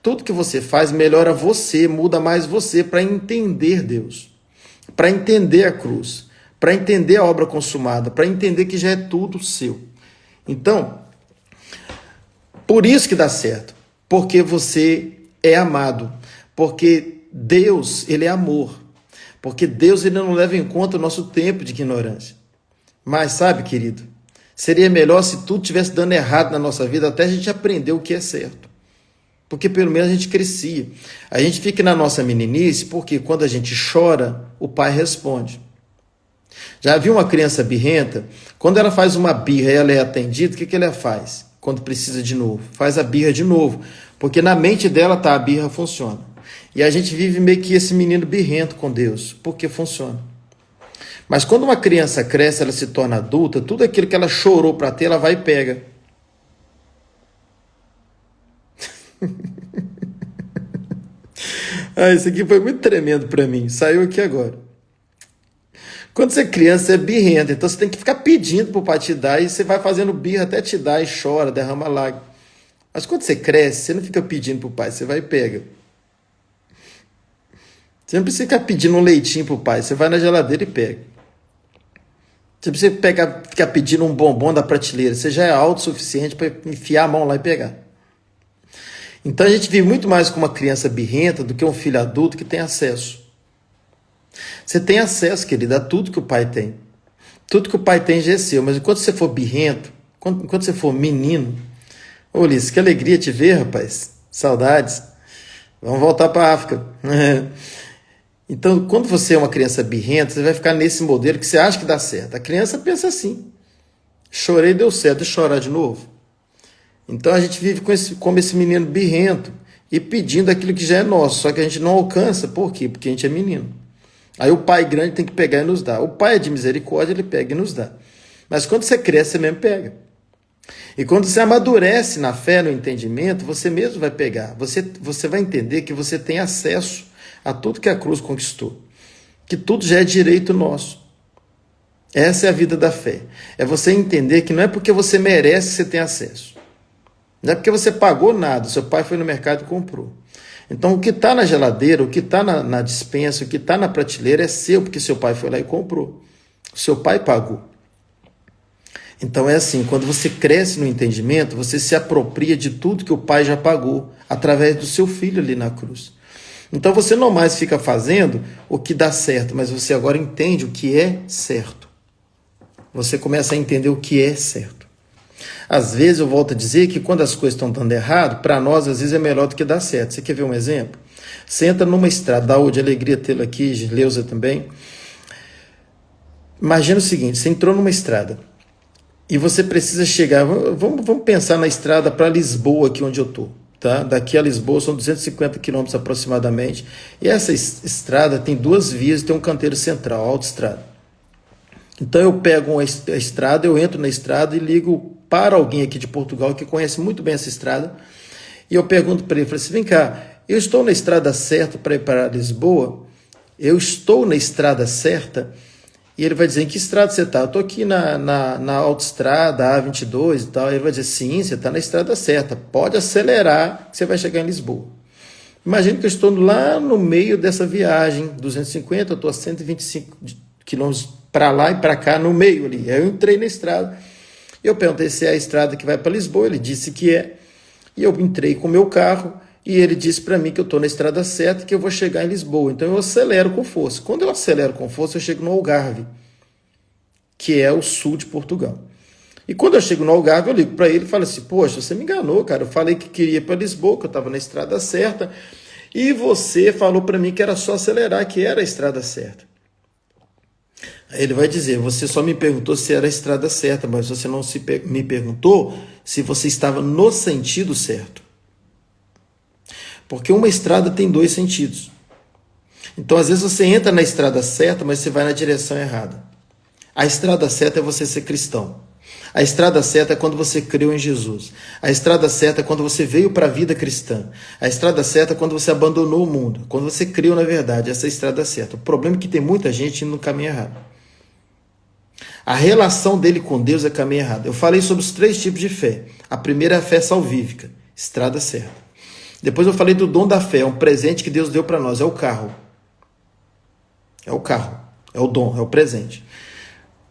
Tudo que você faz melhora você, muda mais você para entender Deus, para entender a cruz, para entender a obra consumada, para entender que já é tudo seu. Então, por isso que dá certo. Porque você é amado. Porque Deus, ele é amor. Porque Deus, ele não leva em conta o nosso tempo de ignorância. Mas sabe, querido, seria melhor se tudo estivesse dando errado na nossa vida até a gente aprender o que é certo. Porque pelo menos a gente crescia. A gente fica na nossa meninice porque quando a gente chora, o pai responde. Já viu uma criança birrenta? Quando ela faz uma birra e ela é atendida, o que ela faz? Quando precisa de novo, faz a birra de novo, porque na mente dela a birra funciona. E a gente vive meio que esse menino birrento com Deus, porque funciona. Mas quando uma criança cresce, ela se torna adulta, tudo aquilo que ela chorou para ter, ela vai e pega. Isso aqui foi muito tremendo para mim, saiu aqui agora. Quando você é criança, você é birrento, então você tem que ficar pedindo pro pai te dar, e você vai fazendo birra até te dar, e chora, derrama lágrimas. Mas quando você cresce, você não fica pedindo pro pai, você vai e pega. Você não precisa ficar pedindo um leitinho pro pai, você vai na geladeira e pega. Você precisa ficar pedindo um bombom da prateleira, você já é autossuficiente para enfiar a mão lá e pegar. Então a gente vive muito mais com uma criança birrenta do que um filho adulto que tem acesso. Você tem acesso, querido, a tudo que o pai tem. Tudo que o pai tem já é seu, mas enquanto você for birrento, enquanto você for menino, ô Ulisses, que alegria te ver, rapaz. Saudades. Vamos voltar para a África. Então, quando você é uma criança birrenta, você vai ficar nesse modelo que você acha que dá certo. A criança pensa assim: chorei, deu certo, deixa eu chorar de novo. Então a gente vive como esse menino birrento e pedindo aquilo que já é nosso, só que a gente não alcança. Por quê? Porque a gente é menino. Aí o pai grande tem que pegar e nos dar. O pai é de misericórdia, ele pega e nos dá. Mas quando você cresce, você mesmo pega. E quando você amadurece na fé, no entendimento, você mesmo vai pegar. Você vai entender que você tem acesso a tudo que a cruz conquistou. Que tudo já é direito nosso. Essa é a vida da fé. É você entender que não é porque você merece que você tem acesso. Não é porque você pagou nada. Seu pai foi no mercado e comprou. Então, o que está na geladeira, o que está na despensa, o que está na prateleira é seu, porque seu pai foi lá e comprou. O seu pai pagou. Então, é assim, quando você cresce no entendimento, você se apropria de tudo que o pai já pagou, através do seu filho ali na cruz. Então, você não mais fica fazendo o que dá certo, mas você agora entende o que é certo. Você começa a entender o que é certo. Às vezes, eu volto a dizer que quando as coisas estão dando errado, para nós, às vezes, é melhor do que dar certo. Você quer ver um exemplo? Você entra numa estrada, Daúde, alegria tê-lo aqui, Leusa também. Imagina o seguinte, você entrou numa estrada e você precisa chegar, vamos pensar na estrada para Lisboa, aqui onde eu estou. Tá? Daqui a Lisboa são 250 quilômetros aproximadamente, e essa estrada tem duas vias e tem um canteiro central, autoestrada. Então eu pego a estrada, eu entro na estrada e ligo para alguém aqui de Portugal que conhece muito bem essa estrada, e eu pergunto para ele, falo assim, vem cá, eu estou na estrada certa para ir para Lisboa? Eu estou na estrada certa? E ele vai dizer, em que estrada você está? Eu estou aqui na autoestrada, A22 e tal. Ele vai dizer, sim, você está na estrada certa, pode acelerar que você vai chegar em Lisboa. Imagina que eu estou lá no meio dessa viagem, 250, eu estou a 125 quilômetros para lá e para cá, no meio ali. Aí eu entrei na estrada, eu perguntei se é a estrada que vai para Lisboa, ele disse que é, e eu entrei com o meu carro, e ele disse para mim que eu estou na estrada certa e que eu vou chegar em Lisboa. Então eu acelero com força. Quando eu acelero com força, eu chego no Algarve, que é o sul de Portugal. E quando eu chego no Algarve, eu ligo para ele e falo assim, poxa, você me enganou, cara. Eu falei que queria ir para Lisboa, que eu estava na estrada certa, e você falou para mim que era só acelerar, que era a estrada certa. Aí ele vai dizer, você só me perguntou se era a estrada certa, mas você não me perguntou se você estava no sentido certo. Porque uma estrada tem dois sentidos. Então, às vezes, você entra na estrada certa, mas você vai na direção errada. A estrada certa é você ser cristão. A estrada certa é quando você creu em Jesus. A estrada certa é quando você veio para a vida cristã. A estrada certa é quando você abandonou o mundo. Quando você creu na verdade. Essa é a estrada certa. O problema é que tem muita gente indo no caminho errado. A relação dele com Deus é caminho errado. Eu falei sobre os 3 tipos de fé. A primeira é a fé salvífica. Estrada certa. Depois eu falei do dom da fé, é um presente que Deus deu para nós, é o carro. É o carro, é o dom, é o presente.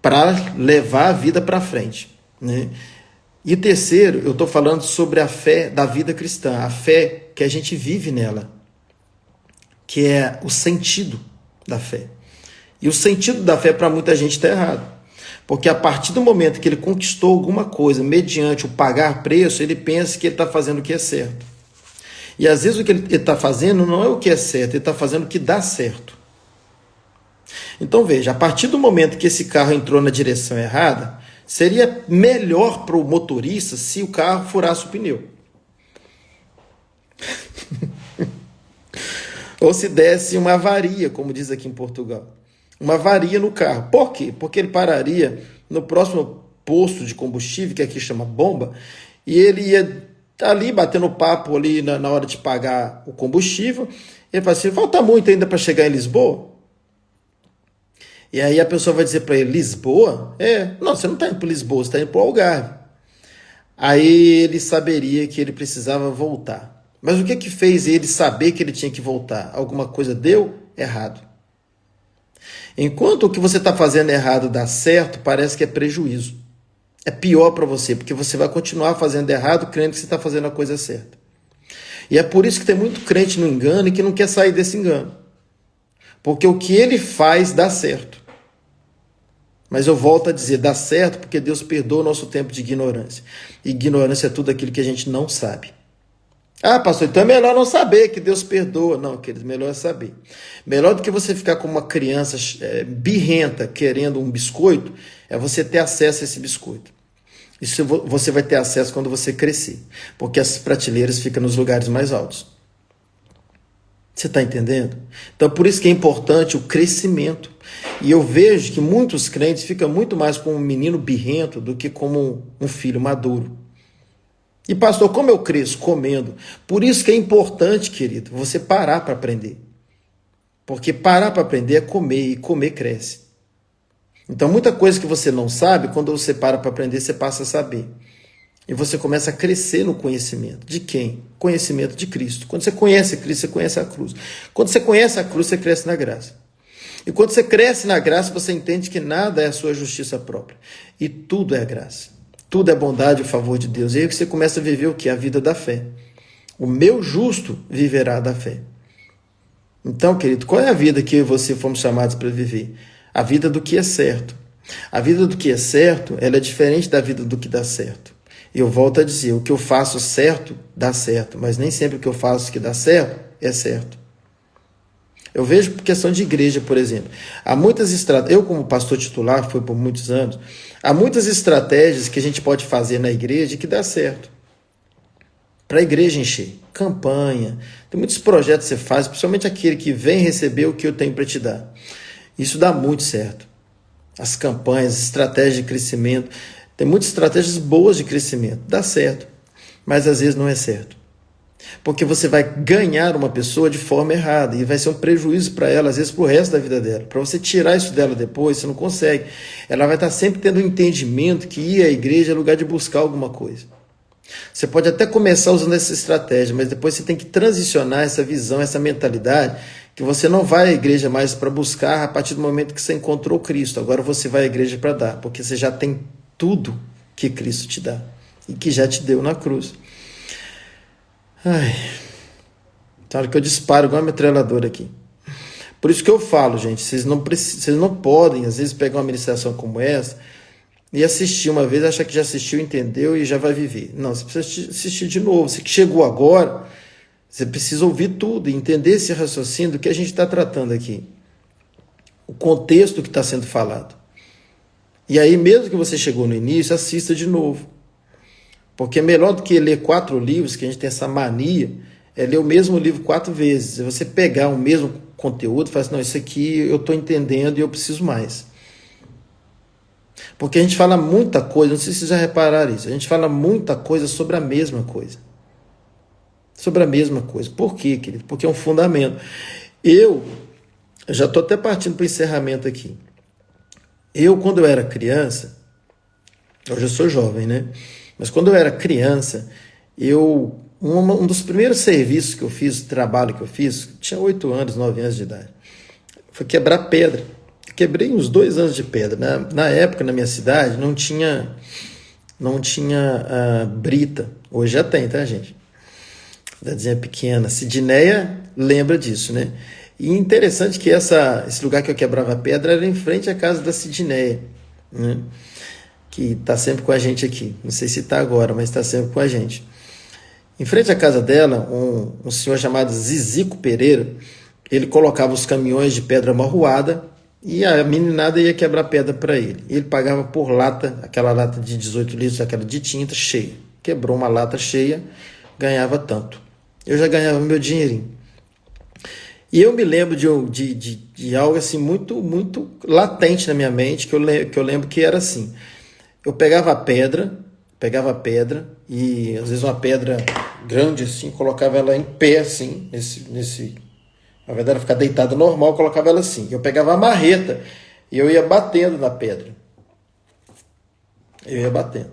Para levar a vida para frente. Né? E terceiro, eu estou falando sobre a fé da vida cristã, a fé que a gente vive nela, que é o sentido da fé. E o sentido da fé para muita gente está errado. Porque a partir do momento que ele conquistou alguma coisa mediante o pagar preço, ele pensa que ele está fazendo o que é certo. E às vezes o que ele está fazendo não é o que é certo, ele está fazendo o que dá certo. Então veja, a partir do momento que esse carro entrou na direção errada, seria melhor para o motorista se o carro furasse o pneu. Ou se desse uma avaria, como diz aqui em Portugal. Uma avaria no carro. Por quê? Porque ele pararia no próximo posto de combustível, que aqui chama bomba, e ele ia ali batendo papo ali na hora de pagar o combustível. Ele fala assim, falta muito ainda para chegar em Lisboa? E aí a pessoa vai dizer para ele, Lisboa? Não, você não está indo para Lisboa, você está indo para o Algarve. Aí ele saberia que ele precisava voltar. Mas o que fez ele saber que ele tinha que voltar? Alguma coisa deu errado. Enquanto o que você está fazendo errado dá certo, parece que é prejuízo. É pior para você, porque você vai continuar fazendo errado, crendo que você está fazendo a coisa certa. E é por isso que tem muito crente no engano e que não quer sair desse engano. Porque o que ele faz dá certo. Mas eu volto a dizer, dá certo porque Deus perdoa o nosso tempo de ignorância. Ignorância é tudo aquilo que a gente não sabe. Ah, pastor, então é melhor não saber que Deus perdoa. Não, querido, melhor é saber. Melhor do que você ficar como uma criança birrenta querendo um biscoito, é você ter acesso a esse biscoito. Isso você vai ter acesso quando você crescer, porque as prateleiras ficam nos lugares mais altos. Você está entendendo? Então, por isso que é importante o crescimento. E eu vejo que muitos crentes ficam muito mais como um menino birrento do que como um filho maduro. E pastor, como eu cresço? Comendo. Por isso que é importante, querido, você parar para aprender. Porque parar para aprender é comer, e comer cresce. Então, muita coisa que você não sabe, quando você para aprender, você passa a saber. E você começa a crescer no conhecimento. De quem? Conhecimento de Cristo. Quando você conhece Cristo, você conhece a cruz. Quando você conhece a cruz, você cresce na graça. E quando você cresce na graça, você entende que nada é a sua justiça própria. E tudo é a graça. Tudo é bondade e o favor de Deus. E aí você começa a viver o quê? A vida da fé. O meu justo viverá da fé. Então, querido, qual é a vida que eu e você fomos chamados para viver? A vida do que é certo. A vida do que é certo, ela é diferente da vida do que dá certo. E eu volto a dizer, o que eu faço certo, dá certo. Mas nem sempre o que eu faço que dá certo, é certo. Eu vejo por questão de igreja, por exemplo. Há muitas estratégias, eu como pastor titular, fui por muitos anos, há muitas estratégias que a gente pode fazer na igreja que dá certo. Para a igreja encher. Campanha, tem muitos projetos que você faz, principalmente aquele que vem receber o que eu tenho para te dar. Isso dá muito certo. As campanhas, estratégias de crescimento, tem muitas estratégias boas de crescimento, dá certo, mas às vezes não é certo. Porque você vai ganhar uma pessoa de forma errada e vai ser um prejuízo para ela, às vezes para o resto da vida dela. Para você tirar isso dela depois, você não consegue. Ela vai estar sempre tendo um entendimento que ir à igreja é lugar de buscar alguma coisa. Você pode até começar usando essa estratégia, mas depois você tem que transicionar essa visão, essa mentalidade, que você não vai à igreja mais para buscar a partir do momento que você encontrou Cristo. Agora você vai à igreja para dar, porque você já tem tudo que Cristo te dá e que já te deu na cruz. Ai, tá hora que eu disparo igual uma metralhadora aqui. Por isso que eu falo, gente, vocês não podem, às vezes, pegar uma ministração como essa e assistir uma vez, achar que já assistiu, entendeu e já vai viver. Não, você precisa assistir de novo. Você que chegou agora, você precisa ouvir tudo e entender esse raciocínio do que a gente está tratando aqui. O contexto que está sendo falado. E aí, mesmo que você chegou no início, assista de novo. Porque é melhor do que ler 4 livros, que a gente tem essa mania, é ler o mesmo livro 4 vezes. É você pegar o mesmo conteúdo e falar assim, não, isso aqui eu estou entendendo e eu preciso mais. Porque a gente fala muita coisa, não sei se vocês já repararam isso, a gente fala muita coisa sobre a mesma coisa. Sobre a mesma coisa. Por quê, querido? Porque é um fundamento. Eu já estou até partindo para o encerramento aqui. Quando eu era criança, hoje eu sou jovem, né? Mas quando eu era criança, um dos primeiros serviços que eu fiz, trabalho que eu fiz, tinha 8 anos, 9 anos de idade, foi quebrar pedra. Eu quebrei uns 2 anos de pedra. Na época, na minha cidade, não tinha brita. Hoje já tem, tá, gente? Cidadezinha pequena. Sidneia lembra disso, né? E interessante que esse lugar que eu quebrava pedra era em frente à casa da Sidneia, né? Que está sempre com a gente aqui. Não sei se está agora, mas está sempre com a gente. Em frente à casa dela, um senhor chamado Zizico Pereira, ele colocava os caminhões de pedra amarroada e a meninada ia quebrar pedra para ele. Ele pagava por lata, aquela lata de 18 litros, aquela de tinta cheia. Quebrou uma lata cheia, ganhava tanto. Eu já ganhava meu dinheirinho. E eu me lembro de algo assim muito, muito latente na minha mente, que eu lembro que era assim. Eu pegava a pedra e às vezes uma pedra grande assim, colocava ela em pé assim, na verdade ela ficava deitada normal, eu colocava ela assim. Eu pegava a marreta E eu ia batendo na pedra. Eu ia batendo.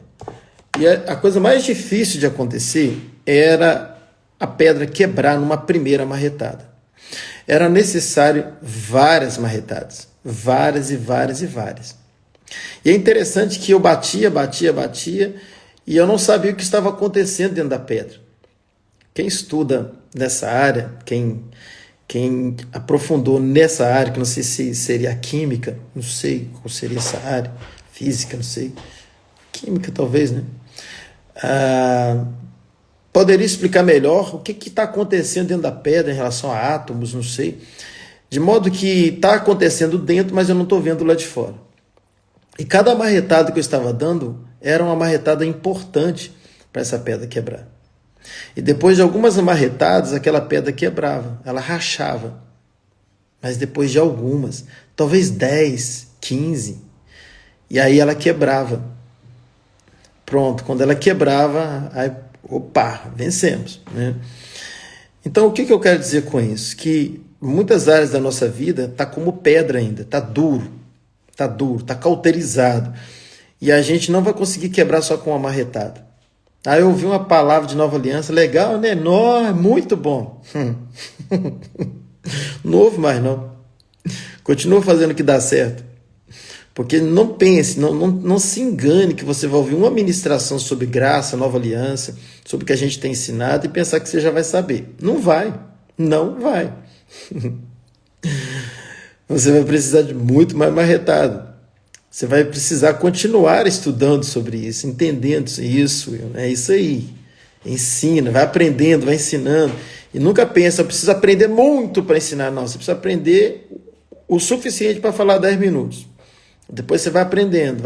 E a coisa mais difícil de acontecer era a pedra quebrar numa primeira marretada. Era necessário várias marretadas. Várias e várias e várias. E é interessante que eu batia, e eu não sabia o que estava acontecendo dentro da pedra. Quem estuda nessa área, quem aprofundou nessa área, que não sei se seria a química, não sei qual seria essa área, física, não sei, química talvez, né? Poderia explicar melhor o que está acontecendo dentro da pedra em relação a átomos, não sei, de modo que está acontecendo dentro, mas eu não estou vendo lá de fora. E cada marretada que eu estava dando era uma marretada importante para essa pedra quebrar. E depois de algumas marretadas, aquela pedra quebrava, ela rachava. Mas depois de algumas, talvez 10, 15, e aí ela quebrava. Pronto, quando ela quebrava, aí, opa, vencemos, né? Então, o que eu quero dizer com isso? Que muitas áreas da nossa vida está como pedra ainda, está duro, está cauterizado. E a gente não vai conseguir quebrar só com uma marretada. Aí eu ouvi uma palavra de nova aliança, legal, né? Não, muito bom. Não ouve mais não. Continua fazendo o que dá certo. Porque não pense, não se engane que você vai ouvir uma ministração sobre graça, nova aliança, sobre o que a gente tem ensinado e pensar que você já vai saber. Não vai. Não vai. Você vai precisar de muito mais marretado. Você vai precisar continuar estudando sobre isso, entendendo isso. É isso aí. Ensina, vai aprendendo, vai ensinando. E nunca pensa, eu preciso aprender muito para ensinar. Não, você precisa aprender o suficiente para falar 10 minutos. Depois você vai aprendendo.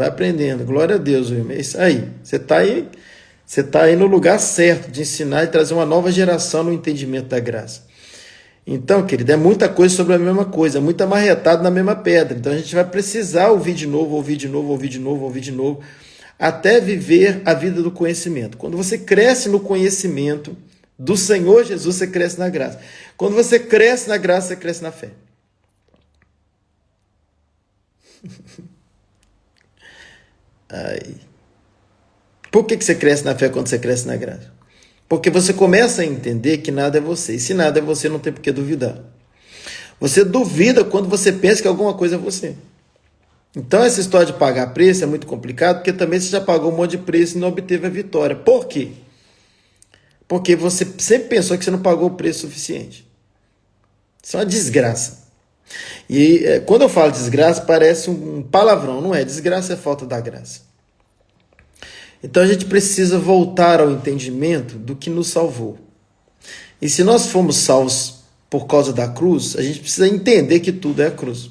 Glória a Deus, irmão. É isso aí. Você está aí no lugar certo de ensinar e trazer uma nova geração no entendimento da graça. Então, querido, é muita coisa sobre a mesma coisa, muita marretada na mesma pedra. Então a gente vai precisar ouvir de novo, até viver a vida do conhecimento. Quando você cresce no conhecimento do Senhor Jesus, você cresce na graça. Quando você cresce na graça, você cresce na fé. Ai. Por que você cresce na fé quando você cresce na graça? Porque você começa a entender que nada é você. E se nada é você, não tem por que duvidar. Você duvida quando você pensa que alguma coisa é você. Então essa história de pagar preço é muito complicado, porque também você já pagou um monte de preço e não obteve a vitória. Por quê? Porque você sempre pensou que você não pagou o preço suficiente. Isso é uma desgraça. E quando eu falo desgraça, parece um palavrão. Não é. Desgraça é falta da graça. Então a gente precisa voltar ao entendimento do que nos salvou. E se nós fomos salvos por causa da cruz, a gente precisa entender que tudo é a cruz.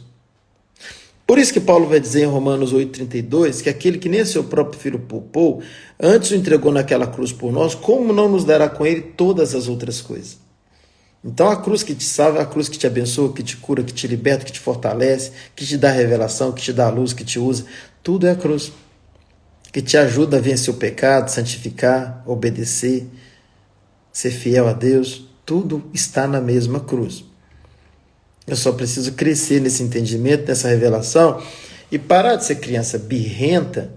Por isso que Paulo vai dizer em Romanos 8,32 que aquele que nem seu próprio filho poupou, antes o entregou naquela cruz por nós, como não nos dará com ele todas as outras coisas? Então a cruz que te salva é a cruz que te abençoa, que te cura, que te liberta, que te fortalece, que te dá revelação, que te dá luz, que te usa. Tudo é a cruz. Que te ajuda a vencer o pecado, santificar, obedecer, ser fiel a Deus. Tudo está na mesma cruz. Eu só preciso crescer nesse entendimento, nessa revelação e parar de ser criança birrenta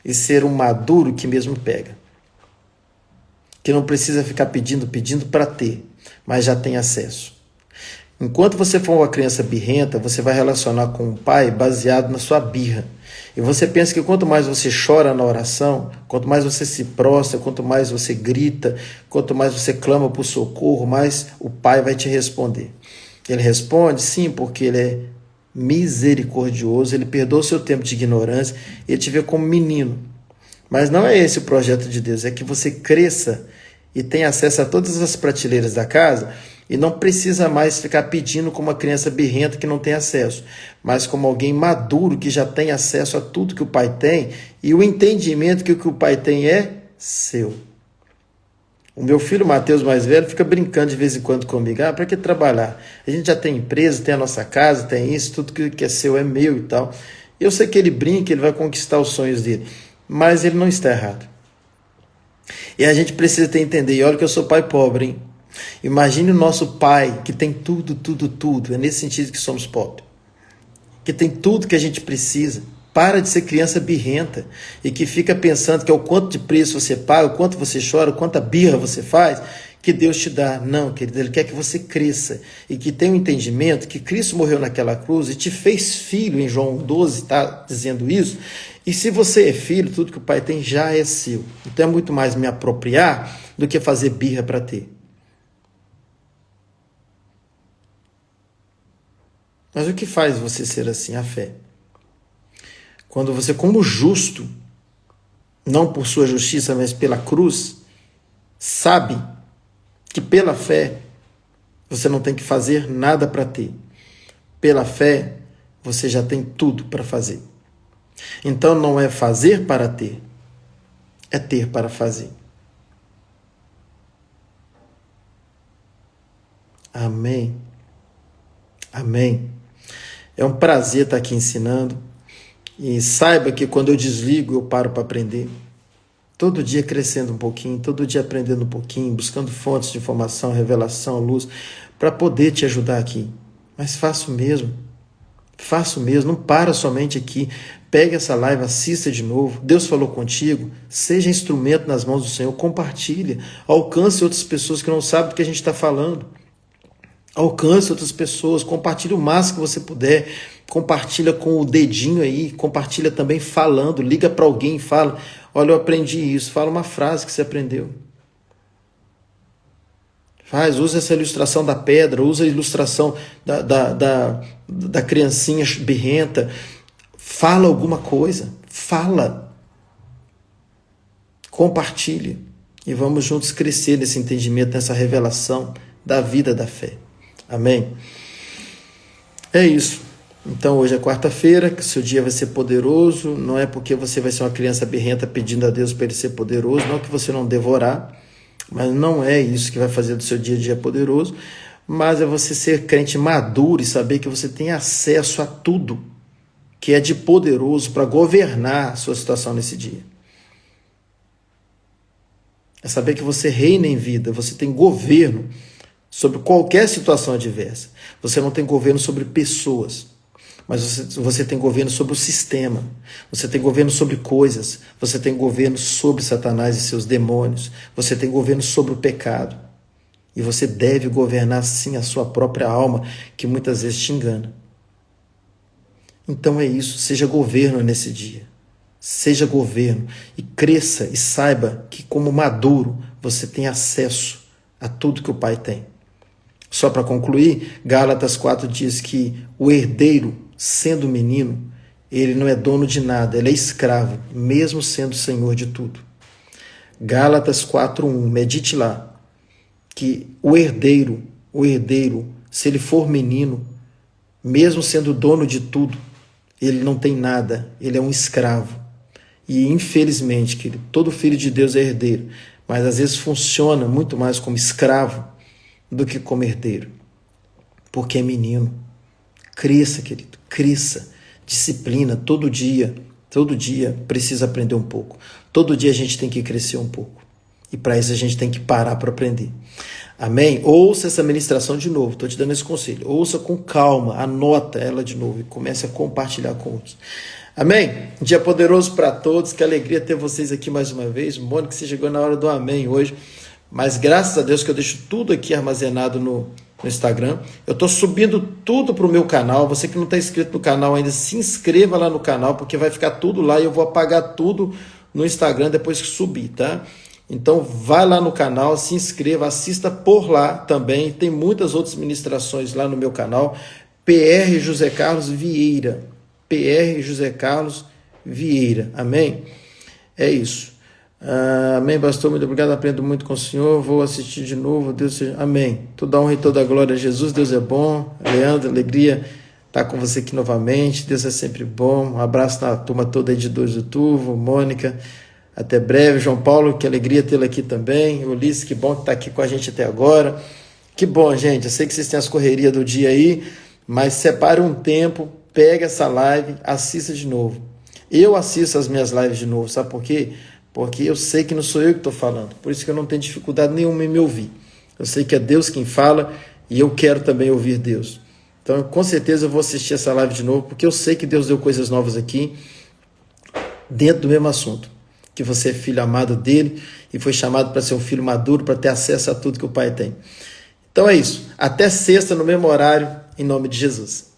e ser um maduro que mesmo pega. Que não precisa ficar pedindo para ter, mas já tem acesso. Enquanto você for uma criança birrenta, você vai relacionar com o pai baseado na sua birra. E você pensa que quanto mais você chora na oração, quanto mais você se prostra, quanto mais você grita, quanto mais você clama por socorro, mais o pai vai te responder. Ele responde, sim, porque ele é misericordioso, ele perdoa o seu tempo de ignorância, ele te vê como menino. Mas não é esse o projeto de Deus, é que você cresça e tenha acesso a todas as prateleiras da casa e não precisa mais ficar pedindo como uma criança birrenta que não tem acesso, mas como alguém maduro que já tem acesso a tudo que o pai tem e o entendimento que o que o pai tem é seu. O meu filho Mateus, mais velho, fica brincando de vez em quando comigo. Para que trabalhar? A gente já tem empresa, tem a nossa casa, tem isso, tudo que é seu é meu e tal. Eu sei que ele brinca, ele vai conquistar os sonhos dele, mas ele não está errado. E a gente precisa entender, e olha que eu sou pai pobre, hein? Imagine o nosso pai que tem tudo. É nesse sentido que somos pobres. que tem tudo que a gente precisa. Para de ser criança birrenta e que fica pensando que é o quanto de preço você paga, o quanto você chora, o quanta birra você faz, que Deus te dá. Não, querido, Ele quer que você cresça e que tenha um entendimento que Cristo morreu naquela cruz e te fez filho, em João 12 está dizendo isso, e se você é filho, tudo que o Pai tem já é seu. Então é muito mais me apropriar do que fazer birra para ter. Mas o que faz você ser assim? A fé. Quando você, como justo, não por sua justiça, mas pela cruz, sabe que pela fé você não tem que fazer nada para ter. Pela fé, você já tem tudo para fazer. Então não é fazer para ter, é ter para fazer. Amém. Amém. É um prazer estar aqui ensinando. E saiba que quando eu desligo, eu paro para aprender. Todo dia crescendo um pouquinho, todo dia aprendendo um pouquinho, buscando fontes de informação, revelação, luz, para poder te ajudar aqui. Mas faço mesmo, não para somente aqui. Pegue essa live, assista de novo. Deus falou contigo, seja instrumento nas mãos do Senhor, compartilha, alcance outras pessoas que não sabem do que a gente está falando. Alcance outras pessoas, compartilhe o máximo que você puder, compartilha com o dedinho aí, compartilha também falando, liga para alguém e fala, olha, eu aprendi isso, fala uma frase que você aprendeu. Usa essa ilustração da pedra, usa a ilustração da criancinha birrenta, fala alguma coisa, fala, compartilhe e vamos juntos crescer nesse entendimento, nessa revelação da vida da fé. Amém? É isso. Então hoje é quarta-feira, que o seu dia vai ser poderoso, não é porque você vai ser uma criança birrenta pedindo a Deus para ele ser poderoso, não que você não devorar, mas não é isso que vai fazer do seu dia a dia poderoso, mas é você ser crente maduro e saber que você tem acesso a tudo que é de poderoso para governar a sua situação nesse dia. É saber que você reina em vida, você tem governo sobre qualquer situação adversa. Você não tem governo sobre pessoas, mas você tem governo sobre o sistema, você tem governo sobre coisas, você tem governo sobre Satanás e seus demônios, você tem governo sobre o pecado. E você deve governar sim a sua própria alma, que muitas vezes te engana. Então é isso, seja governo nesse dia. Seja governo e cresça e saiba que como maduro você tem acesso a tudo que o Pai tem. Só para concluir, Gálatas 4 diz que o herdeiro, sendo menino, ele não é dono de nada, ele é escravo, mesmo sendo senhor de tudo. Gálatas 4:1, medite lá, que o herdeiro, se ele for menino, mesmo sendo dono de tudo, ele não tem nada, ele é um escravo. E infelizmente, querido, todo filho de Deus é herdeiro, mas às vezes funciona muito mais como escravo do que como herdeiro, porque é menino. Cresça, querido, cresça, disciplina, todo dia precisa aprender um pouco, todo dia a gente tem que crescer um pouco, e para isso a gente tem que parar para aprender. Amém? Ouça essa ministração de novo, estou te dando esse conselho, ouça com calma, anota ela de novo e comece a compartilhar com outros. Amém? Um dia poderoso para todos, que alegria ter vocês aqui mais uma vez. Mônica, que você chegou na hora do amém hoje, mas graças a Deus que eu deixo tudo aqui armazenado no Instagram. Eu estou subindo tudo para o meu canal. Você que não está inscrito no canal ainda, se inscreva lá no canal, porque vai ficar tudo lá e eu vou apagar tudo no Instagram depois que subir, tá? Então vai lá no canal, se inscreva, assista por lá também. Tem muitas outras ministrações lá no meu canal. PR José Carlos Vieira. PR José Carlos Vieira. Amém? É isso. Amém, pastor, muito obrigado, aprendo muito com o senhor, vou assistir de novo, Deus seja... Amém, toda honra e toda glória a Jesus, Deus é bom. Leandro, alegria estar com você aqui novamente, Deus é sempre bom. Um abraço na turma toda aí de Dores do Turvo, Mônica, até breve. João Paulo, que alegria tê-lo aqui também. Ulisses, que bom que está aqui com a gente até agora. Que bom, gente, eu sei que vocês têm as correrias do dia aí, mas separe um tempo, pega essa live, assista de novo. Eu assisto as minhas lives de novo, sabe por quê? Porque eu sei que não sou eu que estou falando, por isso que eu não tenho dificuldade nenhuma em me ouvir. Eu sei que é Deus quem fala e eu quero também ouvir Deus. Então, com certeza eu vou assistir essa live de novo, porque eu sei que Deus deu coisas novas aqui, dentro do mesmo assunto. Que você é filho amado dele e foi chamado para ser um filho maduro, para ter acesso a tudo que o Pai tem. Então é isso. Até sexta, no mesmo horário, em nome de Jesus.